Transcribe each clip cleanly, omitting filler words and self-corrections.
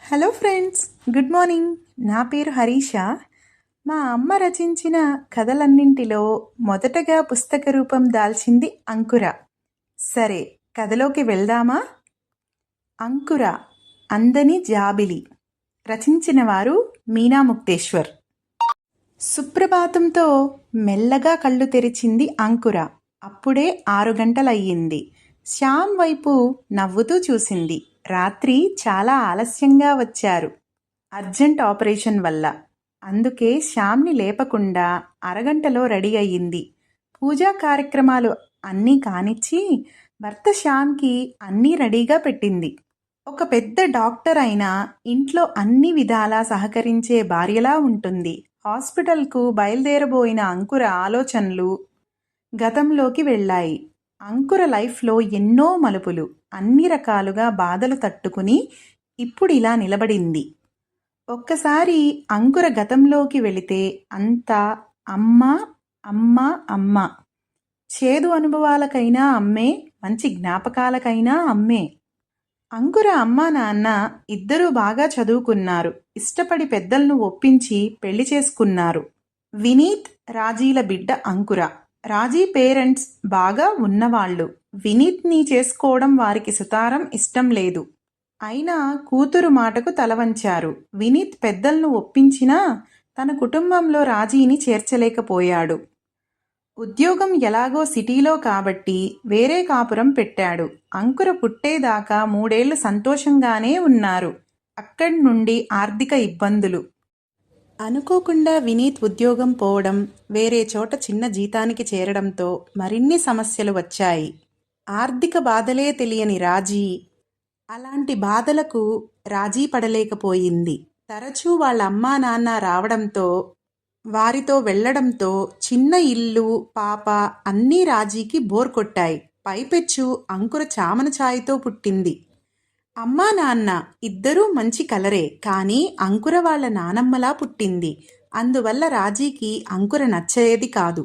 Hello friends, good morning. నా పేరు హరీష. మా అమ్మ రచించిన కథలన్నింటిలో మొదటగా పుస్తక రూపం దాల్చింది అంకుర. సరే, కథలోకి వెళ్దామా? అంకుర అందని జాబిలి. రచించిన వారు మీనా ముక్తేశ్వర్. సుప్రభాతంతో మెల్లగా కళ్ళు తెరిచింది అంకుర. అప్పుడే 6 గంటలయ్యింది. శ్యామ్ వైపు నవ్వుతూ చూసింది. రాత్రి చాలా ఆలస్యంగా వచ్చారు, అర్జెంట్ ఆపరేషన్ వల్ల. అందుకే శ్యామ్ని లేపకుండా అరగంటలో రెడీ అయ్యింది. పూజా కార్యక్రమాలు అన్నీ కానిచ్చి భర్త శ్యామ్కి అన్నీ రెడీగా పెట్టింది. ఒక పెద్ద డాక్టర్ అయినా ఇంట్లో అన్ని విధాలా సహకరించే భార్యలా ఉంటుంది. హాస్పిటల్కు బయలుదేరబోయిన అంకుర ఆలోచనలు గతంలోకి వెళ్ళాయి. అంకుర లైఫ్లో ఎన్నో మలుపులు, అన్ని రకాలుగా బాధలు తట్టుకుని ఇప్పుడు ఇలా నిలబడింది. ఒక్కసారి అంకుర గతంలోకి వెళితే అంతా అమ్మ అమ్మ అమ్మ. చేదు అనుభవాలకైనా అమ్మే, మంచి జ్ఞాపకాలకైనా అమ్మే. అంకుర అమ్మా నాన్న ఇద్దరూ బాగా చదువుకున్నారు. ఇష్టపడి పెద్దలను ఒప్పించి పెళ్లి చేసుకున్నారు. వినీత్, రాజీల బిడ్డ అంకుర. రాజీ పేరెంట్స్ బాగా ఉన్నవాళ్లు. వినీత్ని చేసుకోవడం వారికి సుతారం ఇష్టం లేదు. అయినా కూతురు మాటకు తలవంచారు. వినీత్ పెద్దలను ఒప్పించినా తన కుటుంబంలో రాజీని చేర్చలేకపోయాడు. ఉద్యోగం ఎలాగో సిటీలో కాబట్టి వేరే కాపురం పెట్టాడు. అంకుర పుట్టేదాకా 3 ఏళ్లు సంతోషంగానే ఉన్నారు. అక్కడి నుండి ఆర్థిక ఇబ్బందులు. అనుకోకుండా వినీత్ ఉద్యోగం పోవడం, వేరే చోట చిన్న జీతానికి చేరడంతో మరిన్ని సమస్యలు వచ్చాయి. ఆర్థిక బాధలే తెలియని రాజీ అలాంటి బాధలకు రాజీ పడలేకపోయింది. తరచూ వాళ్ళ అమ్మా నాన్న రావడంతో, వారితో వెళ్లడంతో చిన్న ఇల్లు, పాప అన్నీ రాజీకి బోర్ కొట్టాయి. పైపెచ్చు అంకుర చామన ఛాయతో పుట్టింది. అమ్మా నాన్న ఇద్దరూ మంచి కలరే, కానీ అంకుర వాళ్ళ నానమ్మలా పుట్టింది. అందువల్ల రాజీకి అంకుర నచ్చేది కాదు.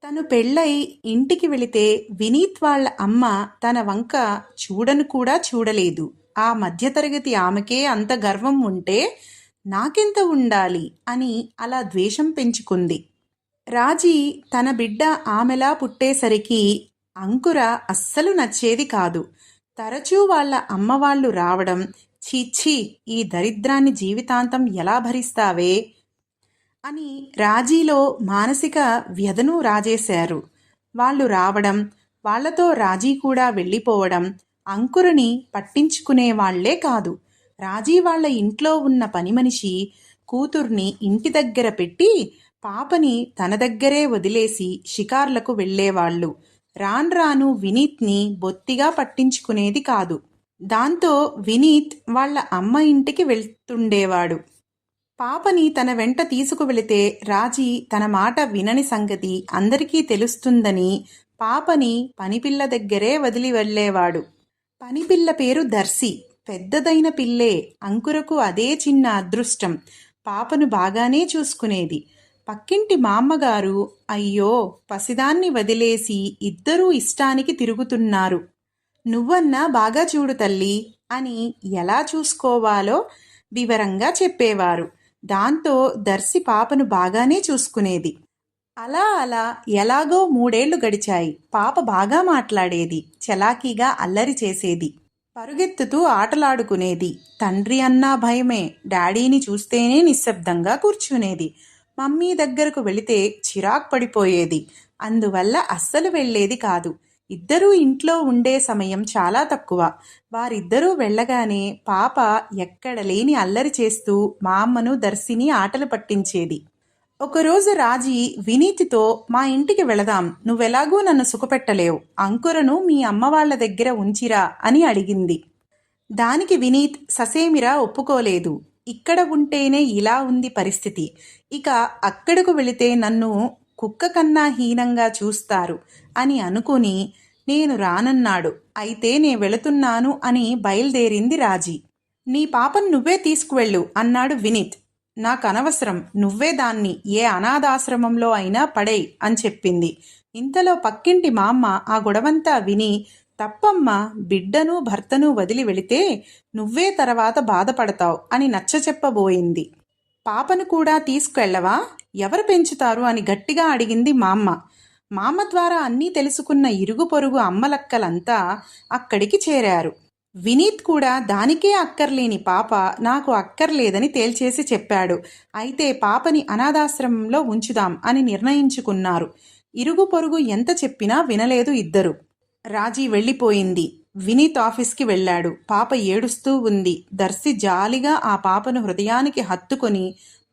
తను పెళ్ళై ఇంటికి వెళితే వినీత్ వాళ్ళ అమ్మ తన వంక చూడను కూడా చూడలేదు. ఆ మధ్యతరగతి ఆమెకే అంత గర్వం ఉంటే నాకెంత ఉండాలి అని అలా ద్వేషం పెంచుకుంది. రాజీ తన బిడ్డ ఆమెలా పుట్టేసరికి అంకుర అస్సలు నచ్చేది కాదు. తరచూ వాళ్ళ అమ్మవాళ్లు రావడం, చీఛీ ఈ దరిద్రాన్ని జీవితాంతం ఎలా భరిస్తావే అని రాజీలో మానసిక వ్యధను రాజేశారు. వాళ్ళు రావడం, వాళ్లతో రాజీ కూడా వెళ్ళిపోవడం అంకురని పట్టించుకునేవాళ్లే కాదు. రాజీ వాళ్ళ ఇంట్లో ఉన్న పనిమనిషి కూతుర్ని ఇంటి దగ్గర పెట్టి పాపని తన దగ్గరే వదిలేసి షికార్లకు వెళ్లేవాళ్లు. రాన్రాను వినీత్ని బొత్తిగా పట్టించుకునేది కాదు. దాంతో వినీత్ వాళ్ళ అమ్మ ఇంటికి వెళ్తుండేవాడు. పాపని తన వెంట తీసుకువెళితే రాజీ తన మాట వినని సంగతి అందరికీ తెలుస్తుందని పాపని పనిపిల్ల దగ్గరే వదిలి వెళ్లేవాడు. పనిపిల్ల పేరు దర్శి. పెద్దదైన పిల్లే. అంకురకు అదే చిన్న అదృష్టం. పాపను బాగానే చూసుకునేది. పక్కింటి మామ్మగారు, అయ్యో పసిదాన్ని వదిలేసి ఇద్దరూ ఇష్టానికి తిరుగుతున్నారు, నువ్వన్నా బాగా చూడు తల్లి అని ఎలా చూసుకోవాలో వివరంగా చెప్పేవారు. దాంతో దర్శి పాపను బాగానే చూసుకునేది. అలా అలా ఎలాగో 3 ఏళ్లు గడిచాయి. పాప బాగా మాట్లాడేది, చలాకీగా అల్లరి చేసేది, పరుగెత్తుతూ ఆటలాడుకునేది. తండ్రి అన్నా భయమే. డాడీని చూస్తేనే నిశ్శబ్దంగా కూర్చునేది. మమ్మీ దగ్గరకు వెళితే చిరాకు పడిపోయేది. అందువల్ల అస్సలు వెళ్ళేది కాదు. ఇద్దరూ ఇంట్లో ఉండే సమయం చాలా తక్కువ. వారిద్దరూ వెళ్ళగానే పాప ఎక్కడ లేని అల్లరి చేస్తూ మా అమ్మను దర్శిని ఆటలు పట్టించేది. ఒకరోజు రాజీ వినీతితో, మా ఇంటికి వెళదాం, నువ్వెలాగూ నన్ను సుఖపెట్టలేవు, అంకురను మీ అమ్మ వాళ్ల దగ్గర ఉంచిరా అని అడిగింది. దానికి వినీత్ ససేమిరా ఒప్పుకోలేదు. ఇక్కడ ఉంటేనే ఇలా ఉంది పరిస్థితి, ఇక అక్కడకు వెళితే నన్ను కుక్క కన్నా హీనంగా చూస్తారు అని అనుకుని నేను రానన్నాడు. అయితే నే వెళుతున్నాను అని బయలుదేరింది రాజీ. నీ పాపను నువ్వే తీసుకువెళ్ళు అన్నాడు వినీత్. నాకనవసరం, నువ్వే దాన్ని ఏ అనాథాశ్రమంలో అయినా పడేయ్ అని చెప్పింది. ఇంతలో పక్కింటి మామ్మ ఆ గొడవంతా విని తప్పమ్మా, బిడ్డను భర్తను వదిలి వెళితే నువ్వే తర్వాత బాధపడతావు అని నచ్చచెప్పబోయింది. పాపను కూడా తీసుకెళ్ళవా? ఎవరు పెంచుతారు అని గట్టిగా అడిగింది మామ్మ. మామ ద్వారా అన్నీ తెలుసుకున్న ఇరుగు పొరుగు అమ్మలక్కలంతా అక్కడికి చేరారు. వినీత్ కూడా దానికే అక్కర్లేని పాప నాకు అక్కర్లేదని తేల్చేసి చెప్పాడు. అయితే పాపని అనాథాశ్రమంలో ఉంచుదాం అని నిర్ణయించుకున్నారు. ఇరుగు పొరుగు ఎంత చెప్పినా వినలేదు ఇద్దరు. రాజీ వెళ్ళిపోయింది. వినీత్ ఆఫీస్కి వెళ్ళాడు. పాప ఏడుస్తూ ఉంది. దర్శి జాలిగా ఆ పాపను హృదయానికి హత్తుకొని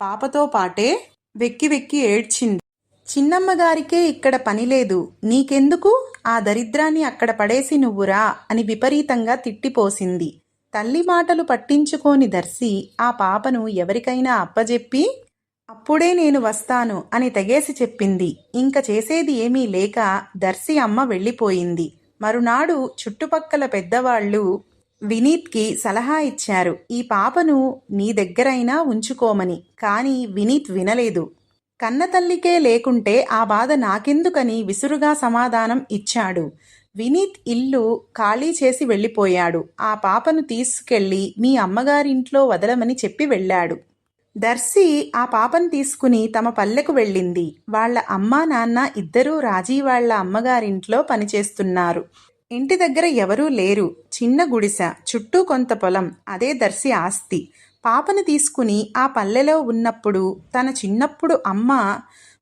పాపతో పాటే వెక్కి వెక్కి ఏడ్చింది. చిన్నమ్మగారికే ఇక్కడ పనిలేదు, నీకెందుకు? ఆ దరిద్రాన్ని అక్కడ పడేసి నువ్వురా అని విపరీతంగా తిట్టిపోసింది. తల్లి మాటలు పట్టించుకోని దర్శి ఆ పాపను ఎవరికైనా అప్పజెప్పి అప్పుడే నేను వస్తాను అని తెగేసి చెప్పింది. ఇంక చేసేది ఏమీ లేక దర్శి అమ్మ వెళ్ళిపోయింది. మరునాడు చుట్టుపక్కల పెద్దవాళ్ళు వినీత్కి సలహా ఇచ్చారు, ఈ పాపను నీ దగ్గరైనా ఉంచుకోమని. కానీ వినీత్ వినలేదు. కన్నతల్లికే లేకుంటే ఆ బాధ నాకెందుకని విసురుగా సమాధానం ఇచ్చాడు. వినీత్ ఇల్లు ఖాళీ చేసి వెళ్ళిపోయాడు. ఆ పాపను తీసుకెళ్ళి మీ అమ్మగారింట్లో వదలమని చెప్పి వెళ్ళాడు. దర్శి ఆ పాపను తీసుకుని తమ పల్లెకు వెళ్ళింది. వాళ్ళ అమ్మా నాన్న ఇద్దరూ రాజీ వాళ్ళ అమ్మగారింట్లో పనిచేస్తున్నారు. ఇంటి దగ్గర ఎవరూ లేరు. చిన్న గుడిసె, చుట్టూ కొంత పొలం, అదే దర్శి ఆస్తి. పాపను తీసుకుని ఆ పల్లెలో ఉన్నప్పుడు తన చిన్నప్పుడు అమ్మ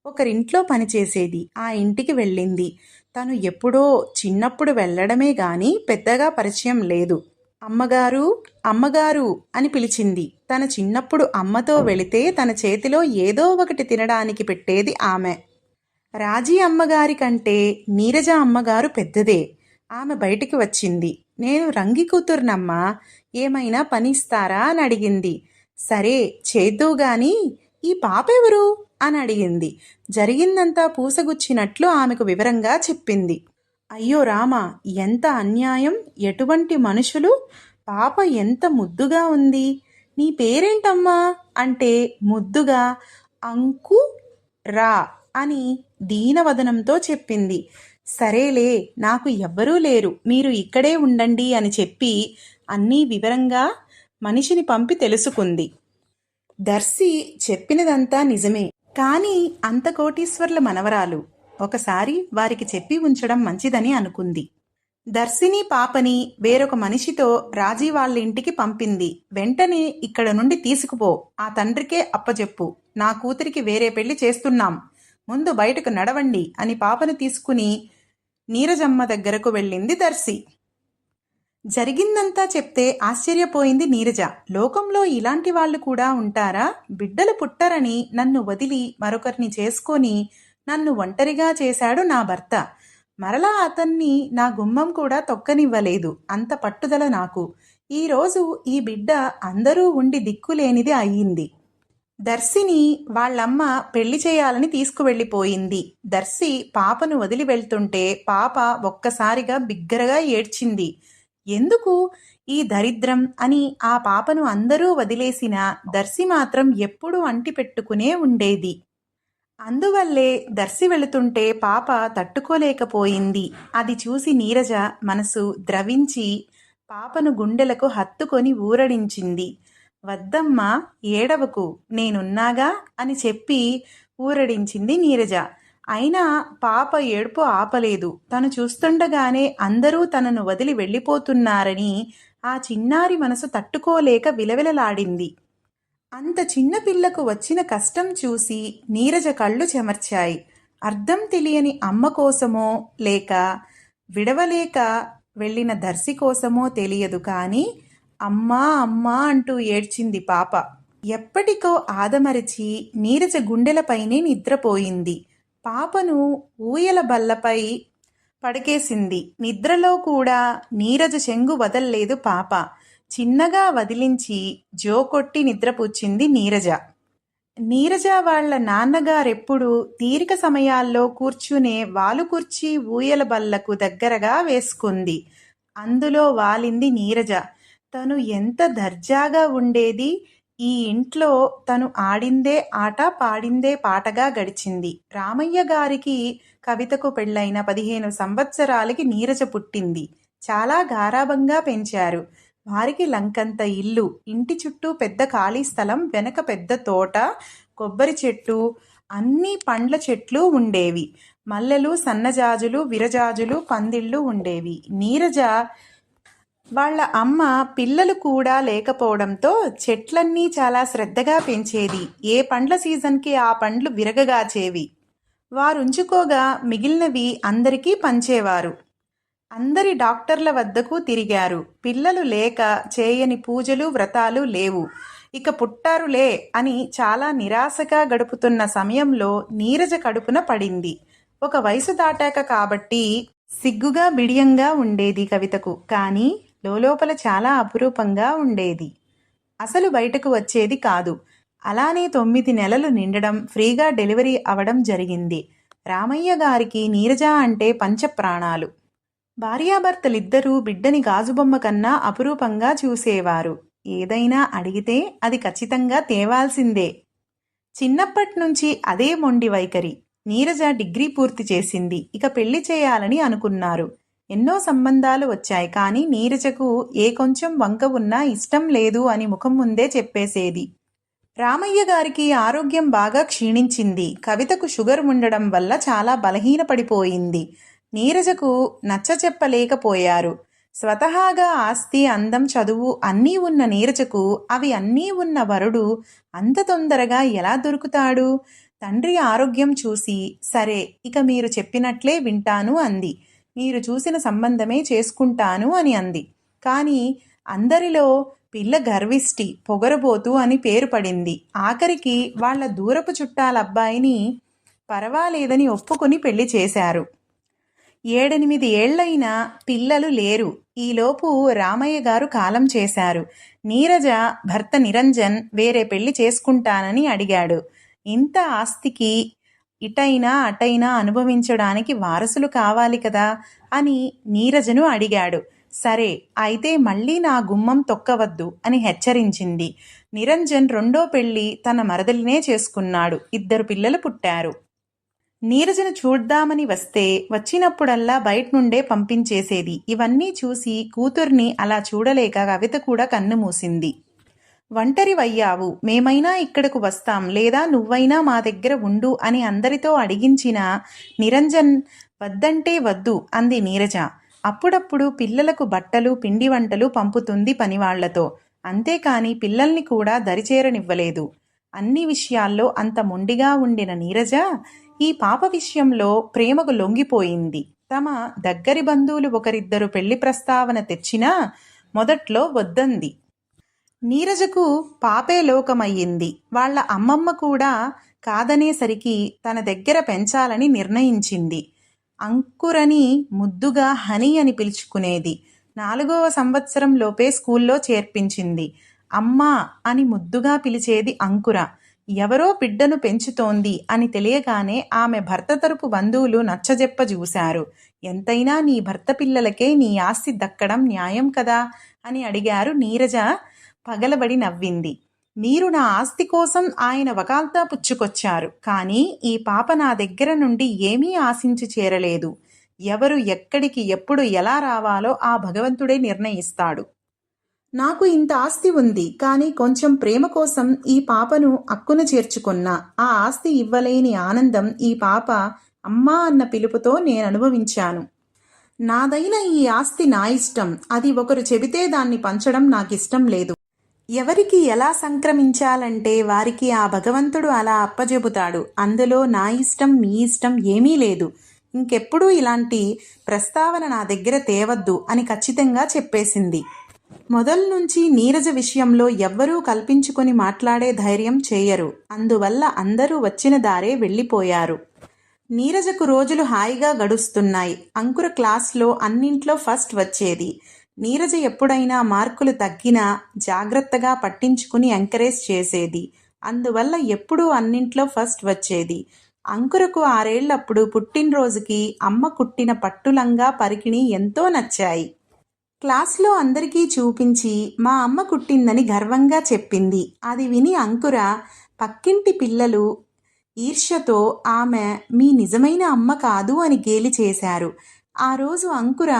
ఒకరింట్లో పనిచేసేది. ఆ ఇంటికి వెళ్ళింది. తను ఎప్పుడో చిన్నప్పుడు వెళ్ళడమే గాని పెద్దగా పరిచయం లేదు. అమ్మగారు, అమ్మగారు అని పిలిచింది. తన చిన్నప్పుడు అమ్మతో వెళితే తన చేతిలో ఏదో ఒకటి తినడానికి పెట్టేది ఆమె. రాజీ అమ్మగారి కంటే నీరజ అమ్మగారు పెద్దదే. ఆమె బయటికి వచ్చింది. నేను రంగి కూతుర్నమ్మా, ఏమైనా పని ఇస్తారా అని అడిగింది. సరే చేద్దువుగాని ఈ పాపెవరు అని అడిగింది. జరిగిందంతా పూసగుచ్చినట్లు ఆమెకు వివరంగా చెప్పింది. అయ్యో రామా, ఎంత అన్యాయం! ఎటువంటి మనుషులు! పాప ఎంత ముద్దుగా ఉంది. నీ పేరేంటమ్మా అంటే ముద్దుగా అంకు రా అని దీనవదనంతో చెప్పింది. సరేలే, నాకు ఎవ్వరూ లేరు, మీరు ఇక్కడే ఉండండి అని చెప్పి అన్నీ వివరంగా మనిషిని పంపి తెలుసుకుంది. దర్శి చెప్పినదంతా నిజమే. కానీ అంత కోటీశ్వర్ల మనవరాలు. ఒకసారి వారికి చెప్పి ఉంచడం మంచిదని అనుకుంది. దర్శిని పాపని వేరొక మనిషితో రాజీ వాళ్ళ ఇంటికి పంపింది. వెంటనే ఇక్కడ నుండి తీసుకుపో, ఆ తండ్రికే అప్పచెప్పు. నా కూతురికి వేరే పెళ్లి చేస్తున్నాం, ముందు బయటకు నడవండి అని పాపను తీసుకుని నీరజమ్మ దగ్గరకు వెళ్ళింది దర్శి. జరిగిందంతా చెప్తే ఆశ్చర్యపోయింది నీరజ. లోకంలో ఇలాంటి వాళ్ళు కూడా ఉంటారా? బిడ్డలు పుట్టరని నన్ను వదిలి మరొకరిని చేసుకొని నన్ను ఒంటరిగా చేశాడు నా భర్త. మరలా అతన్ని నా గుమ్మం కూడా తొక్కనివ్వలేదు. అంత పట్టుదల నాకు. ఈరోజు ఈ బిడ్డ అందరూ ఉండి దిక్కులేనిది అయ్యింది. దర్శిని వాళ్ళమ్మ పెళ్లి చేయాలని తీసుకువెళ్ళిపోయింది. దర్శి పాపను వదిలి వెళ్తుంటే పాప ఒక్కసారిగా బిగ్గరగా ఏడ్చింది. ఎందుకు ఈ దరిద్రం అని ఆ పాపను అందరూ వదిలేసినా దర్శి మాత్రం ఎప్పుడూ అంటి పెట్టుకునే ఉండేది. అందువల్లే దర్శి వెళుతుంటే పాప తట్టుకోలేకపోయింది. అది చూసి నీరజ మనసు ద్రవించి పాపను గుండెలకు హత్తుకొని ఊరడించింది. వద్దమ్మా, ఏడవకు, నేనున్నాగా అని చెప్పి ఊరడించింది నీరజ. అయినా పాప ఏడుపు ఆపలేదు. తను చూస్తుండగానే అందరూ తనను వదిలి వెళ్ళిపోతున్నారని ఆ చిన్నారి మనసు తట్టుకోలేక విలవిలలాడింది. అంత చిన్న పిల్లకు వచ్చిన కష్టం చూసి నీరజ కళ్ళు చెమర్చాయి. అర్థం తెలియని అమ్మ కోసమో లేక విడవలేక వెళ్ళిన దర్శి కోసమో తెలియదు కానీ అమ్మా అమ్మా అంటూ ఏడ్చింది పాప. ఎప్పటికో ఆదమరచి నీరజ గుండెలపైనే నిద్రపోయింది. పాపను ఊయల బల్లపై పడకేసింది. నిద్రలో కూడా నీరజ చెంగు వదల్లేదు పాప. చిన్నగా వదిలించి జోకొట్టి నిద్రపుచ్చింది నీరజ. నీరజ వాళ్ళ నాన్నగారెప్పుడు తీరిక సమయాల్లో కూర్చునే వాలుకుర్చీ ఊయల బల్లకు దగ్గరగా వేసుకుంది. అందులో వాలింది నీరజ. తను ఎంత దర్జాగా ఉండేది. ఈ ఇంట్లో తను ఆడిందే ఆట, పాడిందే పాటగా గడిచింది. రామయ్య గారికి కవితకు పెళ్ళైన 15 సంవత్సరాలకి నీరజ పుట్టింది. చాలా గారాబంగా పెంచారు. వారికి లంకంత ఇల్లు, ఇంటి చుట్టూ పెద్ద ఖాళీ స్థలం, వెనక పెద్ద తోట, కొబ్బరి చెట్టు, అన్ని పండ్ల చెట్లు ఉండేవి. మల్లెలు, సన్నజాజులు, విరజాజులు, పందిళ్ళు ఉండేవి. నీరజ వాళ్ళ అమ్మ పిల్లలు కూడా లేకపోవడంతో చెట్లన్నీ చాలా శ్రద్ధగా పెంచేది. ఏ పండ్ల సీజన్కి ఆ పండ్లు విరగగాచేవి. వారుంచుకోగా మిగిలినవి అందరికీ పంచేవారు. అందరి డాక్టర్ల వద్దకు తిరిగారు. పిల్లలు లేక చేయని పూజలు, వ్రతాలు లేవు. ఇక పుట్టారులే అని చాలా నిరాశగా గడుపుతున్న సమయంలో నీరజ కడుపున పడింది. ఒక వయసు దాటాక కాబట్టి సిగ్గుగా బిడియంగా ఉండేది కవితకు. కానీ లోలోపల చాలా అపురూపంగా ఉండేది. అసలు బయటకు వచ్చేది కాదు. అలానే 9 నెలలు నిండడం, ఫ్రీగా డెలివరీ అవడం జరిగింది. రామయ్య గారికి నీరజ అంటే పంచప్రాణాలు. భార్యాభర్తలిద్దరూ బిడ్డని గాజుబొమ్మ కన్నా అపురూపంగా చూసేవారు. ఏదైనా అడిగితే అది ఖచ్చితంగా తేవాల్సిందే. చిన్నప్పట్నుంచి అదే మొండి వైఖరి. నీరజ డిగ్రీ పూర్తి చేసింది. ఇక పెళ్లి చేయాలని అనుకున్నారు. ఎన్నో సంబంధాలు వచ్చాయి. కానీ నీరజకు ఏ కొంచెం వంక ఉన్నా ఇష్టం లేదు అని ముఖం ముందే చెప్పేసేది. రామయ్య గారికి ఆరోగ్యం బాగా క్షీణించింది. కవితకు షుగర్ ఉండడం వల్ల చాలా బలహీనపడిపోయింది. నీరజకు నచ్చచెప్పలేకపోయారు. స్వతహాగా ఆస్తి, అందం, చదువు అన్నీ ఉన్న నీరజకు అవి అన్నీ ఉన్న వరుడు అంత తొందరగా ఎలా దొరుకుతాడు? తండ్రి ఆరోగ్యం చూసి, సరే ఇక మీరు చెప్పినట్లే వింటాను అంది. మీరు చూసిన సంబంధమే చేసుకుంటాను అని అంది. కానీ అందరిలో పిల్ల గర్విష్టి, పొగరబోతు అని పేరు పడింది. ఆఖరికి వాళ్ల దూరపు చుట్టాల అబ్బాయిని పర్వాలేదని ఒప్పుకొని పెళ్లి చేశారు. 7-8 ఏళ్లైనా పిల్లలు లేరు. ఈలోపు రామయ్య గారు కాలం చేశారు. నీరజ భర్త నిరంజన్ వేరే పెళ్లి చేసుకుంటానని అడిగాడు. ఇంత ఆస్తికి ఇటైనా అటైనా అనుభవించడానికి వారసులు కావాలి కదా అని నీరజను అడిగాడు. సరే అయితే మళ్ళీ నా గుమ్మం తొక్కవద్దు అని హెచ్చరించింది. నిరంజన్ రెండో పెళ్లి తన మరదలినే చేసుకున్నాడు. 2 పిల్లలు పుట్టారు. నీరజను చూడ్దామని వస్తే వచ్చినప్పుడల్లా బయట నుండే పంపించేసేది. ఇవన్నీ చూసి కూతుర్ని అలా చూడలేక కవిత కూడా కన్ను మూసింది. ఒంటరివయ్యావు, మేమైనా ఇక్కడకు వస్తాం, లేదా నువ్వైనా మా దగ్గర ఉండు అని అందరితో అడిగించిన నిరంజన్ వద్దంటే వద్దు అంది నీరజ. అప్పుడప్పుడు పిల్లలకు బట్టలు, పిండి వంటలు పంపుతుంది పనివాళ్లతో. అంతేకాని పిల్లల్ని కూడా దరిచేరనివ్వలేదు. అన్ని విషయాల్లో అంత మొండిగా ఉండిన నీరజ ఈ పాప విషయంలో ప్రేమకు లొంగిపోయింది. తమ దగ్గరి బంధువులు ఒకరిద్దరు పెళ్లి ప్రస్తావన తెచ్చినా మొదట్లో వద్దంది. నీరజకు పాపే లోకమయ్యింది. వాళ్ల అమ్మమ్మ కూడా కాదనేసరికి తన దగ్గర పెంచాలని నిర్ణయించింది. అంకురని ముద్దుగా హనీ అని పిలుచుకునేది. 4వ సంవత్సరంలోపే స్కూల్లో చేర్పించింది. అమ్మా అని ముద్దుగా పిలిచేది అంకుర. ఎవరో బిడ్డను పెంచుతోంది అని తెలియగానే ఆమె భర్త తరపు బంధువులు నచ్చజెప్పజూశారు. ఎంతైనా నీ భర్త పిల్లలకే నీ ఆస్తి దక్కడం న్యాయం కదా అని అడిగారు. నీరజ పగలబడి నవ్వింది. మీరు నా ఆస్తి కోసం ఆయన వకాల్తా పుచ్చుకొచ్చారు. కానీ ఈ పాప నా దగ్గర నుండి ఏమీ ఆశించి చేరలేదు. ఎవరు ఎక్కడికి ఎప్పుడు ఎలా రావాలో ఆ భగవంతుడే నిర్ణయిస్తాడు. నాకు ఇంత ఆస్తి ఉంది. కానీ కొంచెం ప్రేమ కోసం ఈ పాపను అక్కున చేర్చుకున్నా. ఆ ఆస్తి ఇవ్వలేని ఆనందం ఈ పాప అమ్మా అన్న పిలుపుతో నేననుభవించాను. నాదైన ఈ ఆస్తి నా ఇష్టం. అది ఒకరు చెబితే దాన్ని పంచడం నాకిష్టం లేదు. ఎవరికి ఎలా సంక్రమించాలంటే వారికి ఆ భగవంతుడు అలా అప్పజెబుతాడు. అందులో నా ఇష్టం మీ ఇష్టం ఏమీ లేదు. ఇంకెప్పుడూ ఇలాంటి ప్రస్తావన నా దగ్గర తేవద్దు అని ఖచ్చితంగా చెప్పేసింది. మొదల్నుంచి నీరజ విషయంలో ఎవ్వరూ కల్పించుకొని మాట్లాడే ధైర్యం చేయరు. అందువల్ల అందరూ వచ్చిన దారే వెళ్ళిపోయారు. నీరజకు రోజులు హాయిగా గడుస్తున్నాయి. అంకుర క్లాస్లో అన్నింట్లో ఫస్ట్ వచ్చేది. నీరజ ఎప్పుడైనా మార్కులు తగ్గినా జాగ్రత్తగా పట్టించుకుని ఎంకరేజ్ చేసేది. అందువల్ల ఎప్పుడూ అన్నింట్లో ఫస్ట్ వచ్చేది. అంకురకు 6 ఏళ్లప్పుడు పుట్టినరోజుకి అమ్మ కుట్టిన పట్టులంగా పరికిణి ఎంతో నచ్చాయి. క్లాస్లో అందరికీ చూపించి మా అమ్మ కుట్టిందని గర్వంగా చెప్పింది. అది విని అంకుర పక్కింటి పిల్లలు ఈర్ష్యతో ఆమె మీ నిజమైన అమ్మ కాదు అని గేలి చేశారు. ఆ రోజు అంకుర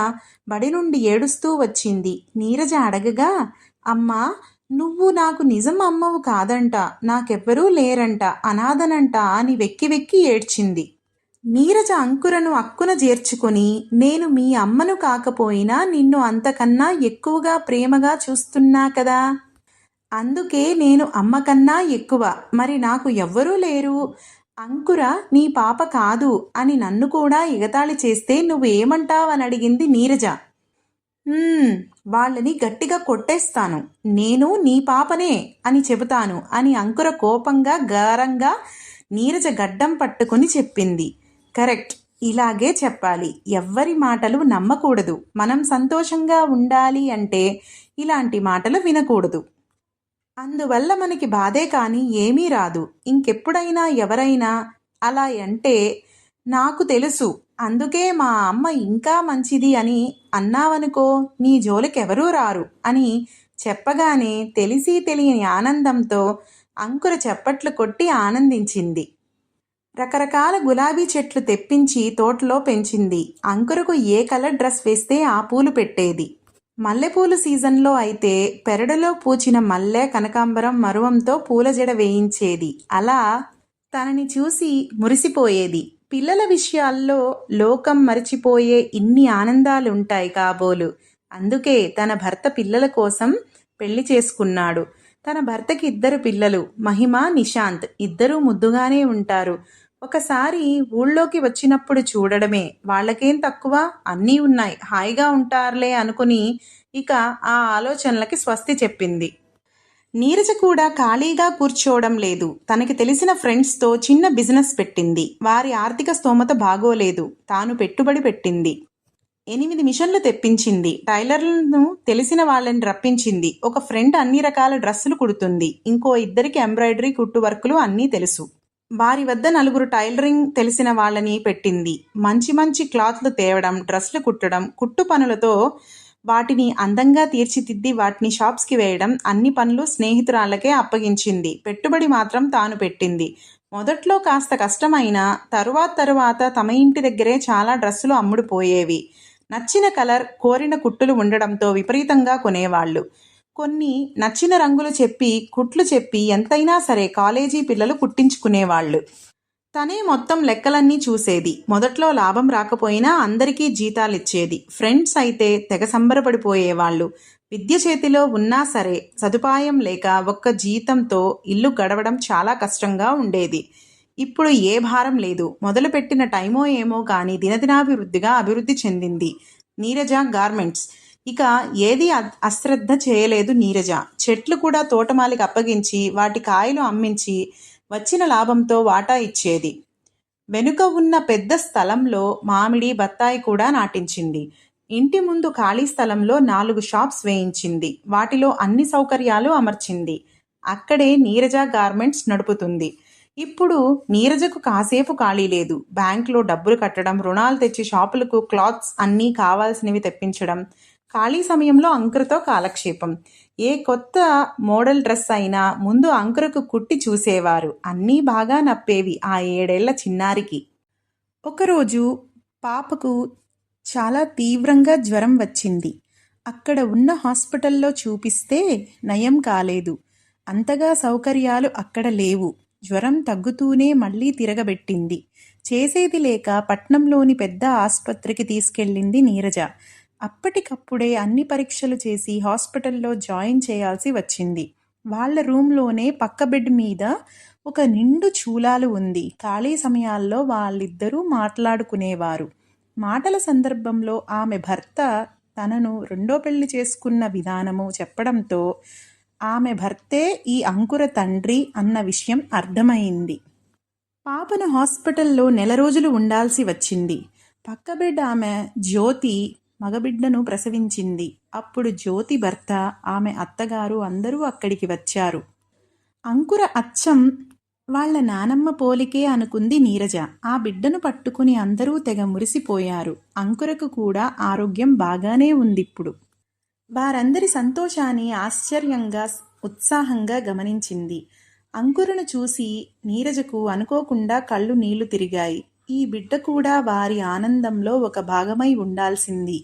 బడి నుండి ఏడుస్తూ వచ్చింది. నీరజ అడగగా, అమ్మా, నువ్వు నాకు నిజం అమ్మవు కాదంట, నాకెవ్వరూ లేరంట, అనాథనంట అని వెక్కి వెక్కి ఏడ్చింది. నీరజ అంకురను అక్కున చేర్చుకుని, నేను మీ అమ్మను కాకపోయినా నిన్ను అంతకన్నా ఎక్కువగా ప్రేమగా చూస్తున్నా కదా, అందుకే నేను అమ్మకన్నా ఎక్కువ, మరి నాకు ఎవ్వరూ లేరు, అంకుర నీ పాప కాదు అని నన్ను కూడా ఎగతాళి చేస్తే నువ్వు ఏమంటావని అడిగింది నీరజ. వాళ్ళని గట్టిగా కొట్టేస్తాను, నేను నీ పాపనే అని చెబుతాను అని అంకుర కోపంగా గారంగా నీరజ గడ్డం పట్టుకుని చెప్పింది. కరెక్ట్, ఇలాగే చెప్పాలి. ఎవ్వరి మాటలు నమ్మకూడదు. మనం సంతోషంగా ఉండాలి అంటే ఇలాంటి మాటలు వినకూడదు. అందువల్ల మనకి బాధే కానీ ఏమీ రాదు. ఇంకెప్పుడైనా ఎవరైనా అలా అంటే నాకు తెలుసు, అందుకే మా అమ్మ ఇంకా మంచిది అని అన్నావనుకో, నీ జోలికెవరూ రారు అని చెప్పగానే తెలిసి తెలియని ఆనందంతో అంకుర చప్పట్లు కొట్టి ఆనందించింది. రకరకాల గులాబీ చెట్లు తెప్పించి తోటలో పెంచింది. అంకురకు ఏ కలర్ డ్రెస్ వేస్తే ఆ పూలు పెట్టేది. మల్లెపూలు సీజన్లో అయితే పెరడులో పూచిన మల్లె, కనకాంబరం, మరువంతో పూల జడ వేయించేది. అలా తనని చూసి మురిసిపోయేది. పిల్లల విషయాల్లో లోకం మరిచిపోయే ఇన్ని ఆనందాలుంటాయి కాబోలు. అందుకే తన భర్త పిల్లల కోసం పెళ్లి చేసుకున్నాడు. తన భర్తకి 2 పిల్లలు, మహిమ, నిశాంత్. ఇద్దరూ ముద్దుగానే ఉంటారు. ఒకసారి ఊళ్ళోకి వచ్చినప్పుడు చూడడమే. వాళ్ళకేం తక్కువ, అన్నీ ఉన్నాయి, హాయిగా ఉంటారులే అనుకుని ఇక ఆ ఆలోచనలకి స్వస్తి చెప్పింది. నీరజ కూడా ఖాళీగా కూర్చోవడం లేదు. తనకి తెలిసిన ఫ్రెండ్స్తో చిన్న బిజినెస్ పెట్టింది. వారి ఆర్థిక స్తోమత బాగోలేదు. తాను పెట్టుబడి పెట్టింది. 8 మిషన్లు తెప్పించింది. టైలర్లను తెలిసిన వాళ్ళని రప్పించింది. ఒక ఫ్రెండ్ అన్ని రకాల డ్రెస్సులు కుడుతుంది. ఇంకో 2కి ఎంబ్రాయిడరీ, కుట్టు వర్కులు అన్నీ తెలుసు. వారి వద్ద 4 టైలరింగ్ తెలిసిన వాళ్ళని పెట్టింది. మంచి మంచి క్లాత్లు తేవడం, డ్రెస్లు కుట్టడం, కుట్టు పనులతో వాటిని అందంగా తీర్చిదిద్ది వాటిని షాప్స్కి వేయడం, అన్ని పనులు స్నేహితురాళ్ళకే అప్పగించింది. పెట్టుబడి మాత్రం తాను పెట్టింది. మొదట్లో కాస్త కష్టమైనా తరువాత తమ ఇంటి దగ్గరే చాలా డ్రెస్సులు అమ్ముడుపోయేవి. నచ్చిన కలర్, కోరిన కుట్టులు ఉండడంతో విపరీతంగా కొనేవాళ్ళు. కొన్ని నచ్చిన రంగులు చెప్పి, కుట్లు చెప్పి ఎంతైనా సరే కాలేజీ పిల్లలు కుట్టించుకునేవాళ్ళు. తనే మొత్తం లెక్కలన్నీ చూసేది. మొదట్లో లాభం రాకపోయినా అందరికీ జీతాలిచ్చేది. ఫ్రెండ్స్ అయితే తెగ సంబరపడిపోయేవాళ్ళు. విద్య చేతిలో ఉన్నా సరే సదుపాయం లేక ఒక్క జీతంతో ఇల్లు గడవడం చాలా కష్టంగా ఉండేది. ఇప్పుడు ఏ భారం లేదు. మొదలుపెట్టిన టైమో ఏమో కానీ దినదినాభివృద్ధిగా అభివృద్ధి చెందింది నీరజ గార్మెంట్స్. ఇక ఏది అశ్రద్ధ చేయలేదు నీరజ. చెట్లు కూడా తోటమాలికి అప్పగించి వాటి కాయలు అమ్మించి వచ్చిన లాభంతో వాటా ఇచ్చేది. వెనుక ఉన్న పెద్ద స్థలంలో మామిడి, బత్తాయి కూడా నాటించింది. ఇంటి ముందు ఖాళీ స్థలంలో 4 షాప్స్ వేయించింది. వాటిలో అన్ని సౌకర్యాలు అమర్చింది. అక్కడే నీరజ గార్మెంట్స్ నడుపుతుంది. ఇప్పుడు నీరజకు కాసేపు ఖాళీ లేదు. బ్యాంకులో డబ్బులు కట్టడం, రుణాలు తెచ్చి షాపులకు క్లాత్స్ అన్నీ కావాల్సినవి తెప్పించడం, ఖాళీ సమయంలో అంకురతో కాలక్షేపం. ఏ కొత్త మోడల్ డ్రెస్ అయినా ముందు అంకురకు కుట్టి చూసేవారు. అన్నీ బాగా నప్పేవి ఆ 7 ఏళ్ల చిన్నారికి. ఒకరోజు పాపకు చాలా తీవ్రంగా జ్వరం వచ్చింది. అక్కడ ఉన్న హాస్పిటల్లో చూపిస్తే నయం కాలేదు. అంతగా సౌకర్యాలు అక్కడ లేవు. జ్వరం తగ్గుతూనే మళ్ళీ తిరగబెట్టింది. చేసేది లేక పట్నంలోని పెద్ద ఆసుపత్రికి తీసుకెళ్ళింది నీరజ. అప్పటికప్పుడే అన్ని పరీక్షలు చేసి హాస్పిటల్లో జాయిన్ చేయాల్సి వచ్చింది. వాళ్ళ రూమ్లోనే పక్క బెడ్ మీద ఒక నిండు చూలాలు ఉంది. ఖాళీ సమయాల్లో వాళ్ళిద్దరూ మాట్లాడుకునేవారు. మాటల సందర్భంలో ఆమె భర్త తనను 2వ పెళ్లి చేసుకున్న విధానము చెప్పడంతో ఆమె భర్తే ఈ అంకుర తండ్రి అన్న విషయం అర్థమైంది. పాపను హాస్పిటల్లో 1 నెల రోజులు ఉండాల్సి వచ్చింది. పక్క బెడ్ ఆమె జ్యోతి మగబిడ్డను ప్రసవించింది. అప్పుడు జ్యోతి భర్త, ఆమె అత్తగారు అందరూ అక్కడికి వచ్చారు. అంకుర అచ్చం వాళ్ళ నానమ్మ పోలికే అనుకుంది నీరజ. ఆ బిడ్డను పట్టుకుని అందరూ తెగ మురిసిపోయారు. అంకురకు కూడా ఆరోగ్యం బాగానే ఉందిప్పుడు. వారందరి సంతోషాన్ని ఆశ్చర్యంగా, ఉత్సాహంగా గమనించింది. అంకురను చూసి నీరజకు అనుకోకుండా కళ్ళు నీళ్లు తిరిగాయి. ఈ బిడ్డ కూడా వారి ఆనందంలో ఒక భాగమై ఉండాల్సింది.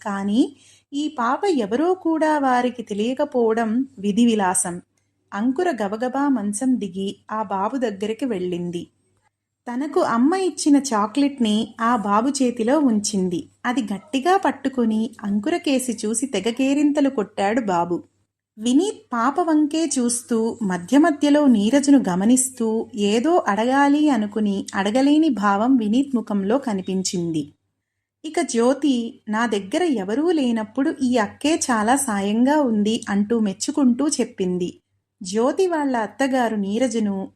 కానీ ఈ పాప ఎవరో కూడా వారికి తెలియకపోవడం విధి విలాసం. అంకుర గబగబా మంచం దిగి ఆ బాబు దగ్గరికి వెళ్ళింది. తనకు అమ్మ ఇచ్చిన చాక్లెట్ని ఆ బాబు చేతిలో ఉంచింది. అది గట్టిగా పట్టుకుని అంకుర కేసి చూసి తెగ కేరింతలు కొట్టాడు బాబు. వినీత్ పాప వంకే చూస్తూ మధ్య మధ్యలో నీరజను గమనిస్తూ ఏదో అడగాలి అనుకుని అడగలేని భావం వినీత్ ముఖంలో కనిపించింది. ఇక జ్యోతి, నా దగ్గర ఎవరూ లేనప్పుడు ఈ అక్కే చాలా సాయంగా ఉంది అంటూ మెచ్చుకుంటూ చెప్పింది. జ్యోతి వాళ్ళ అత్తగారు నీరజను,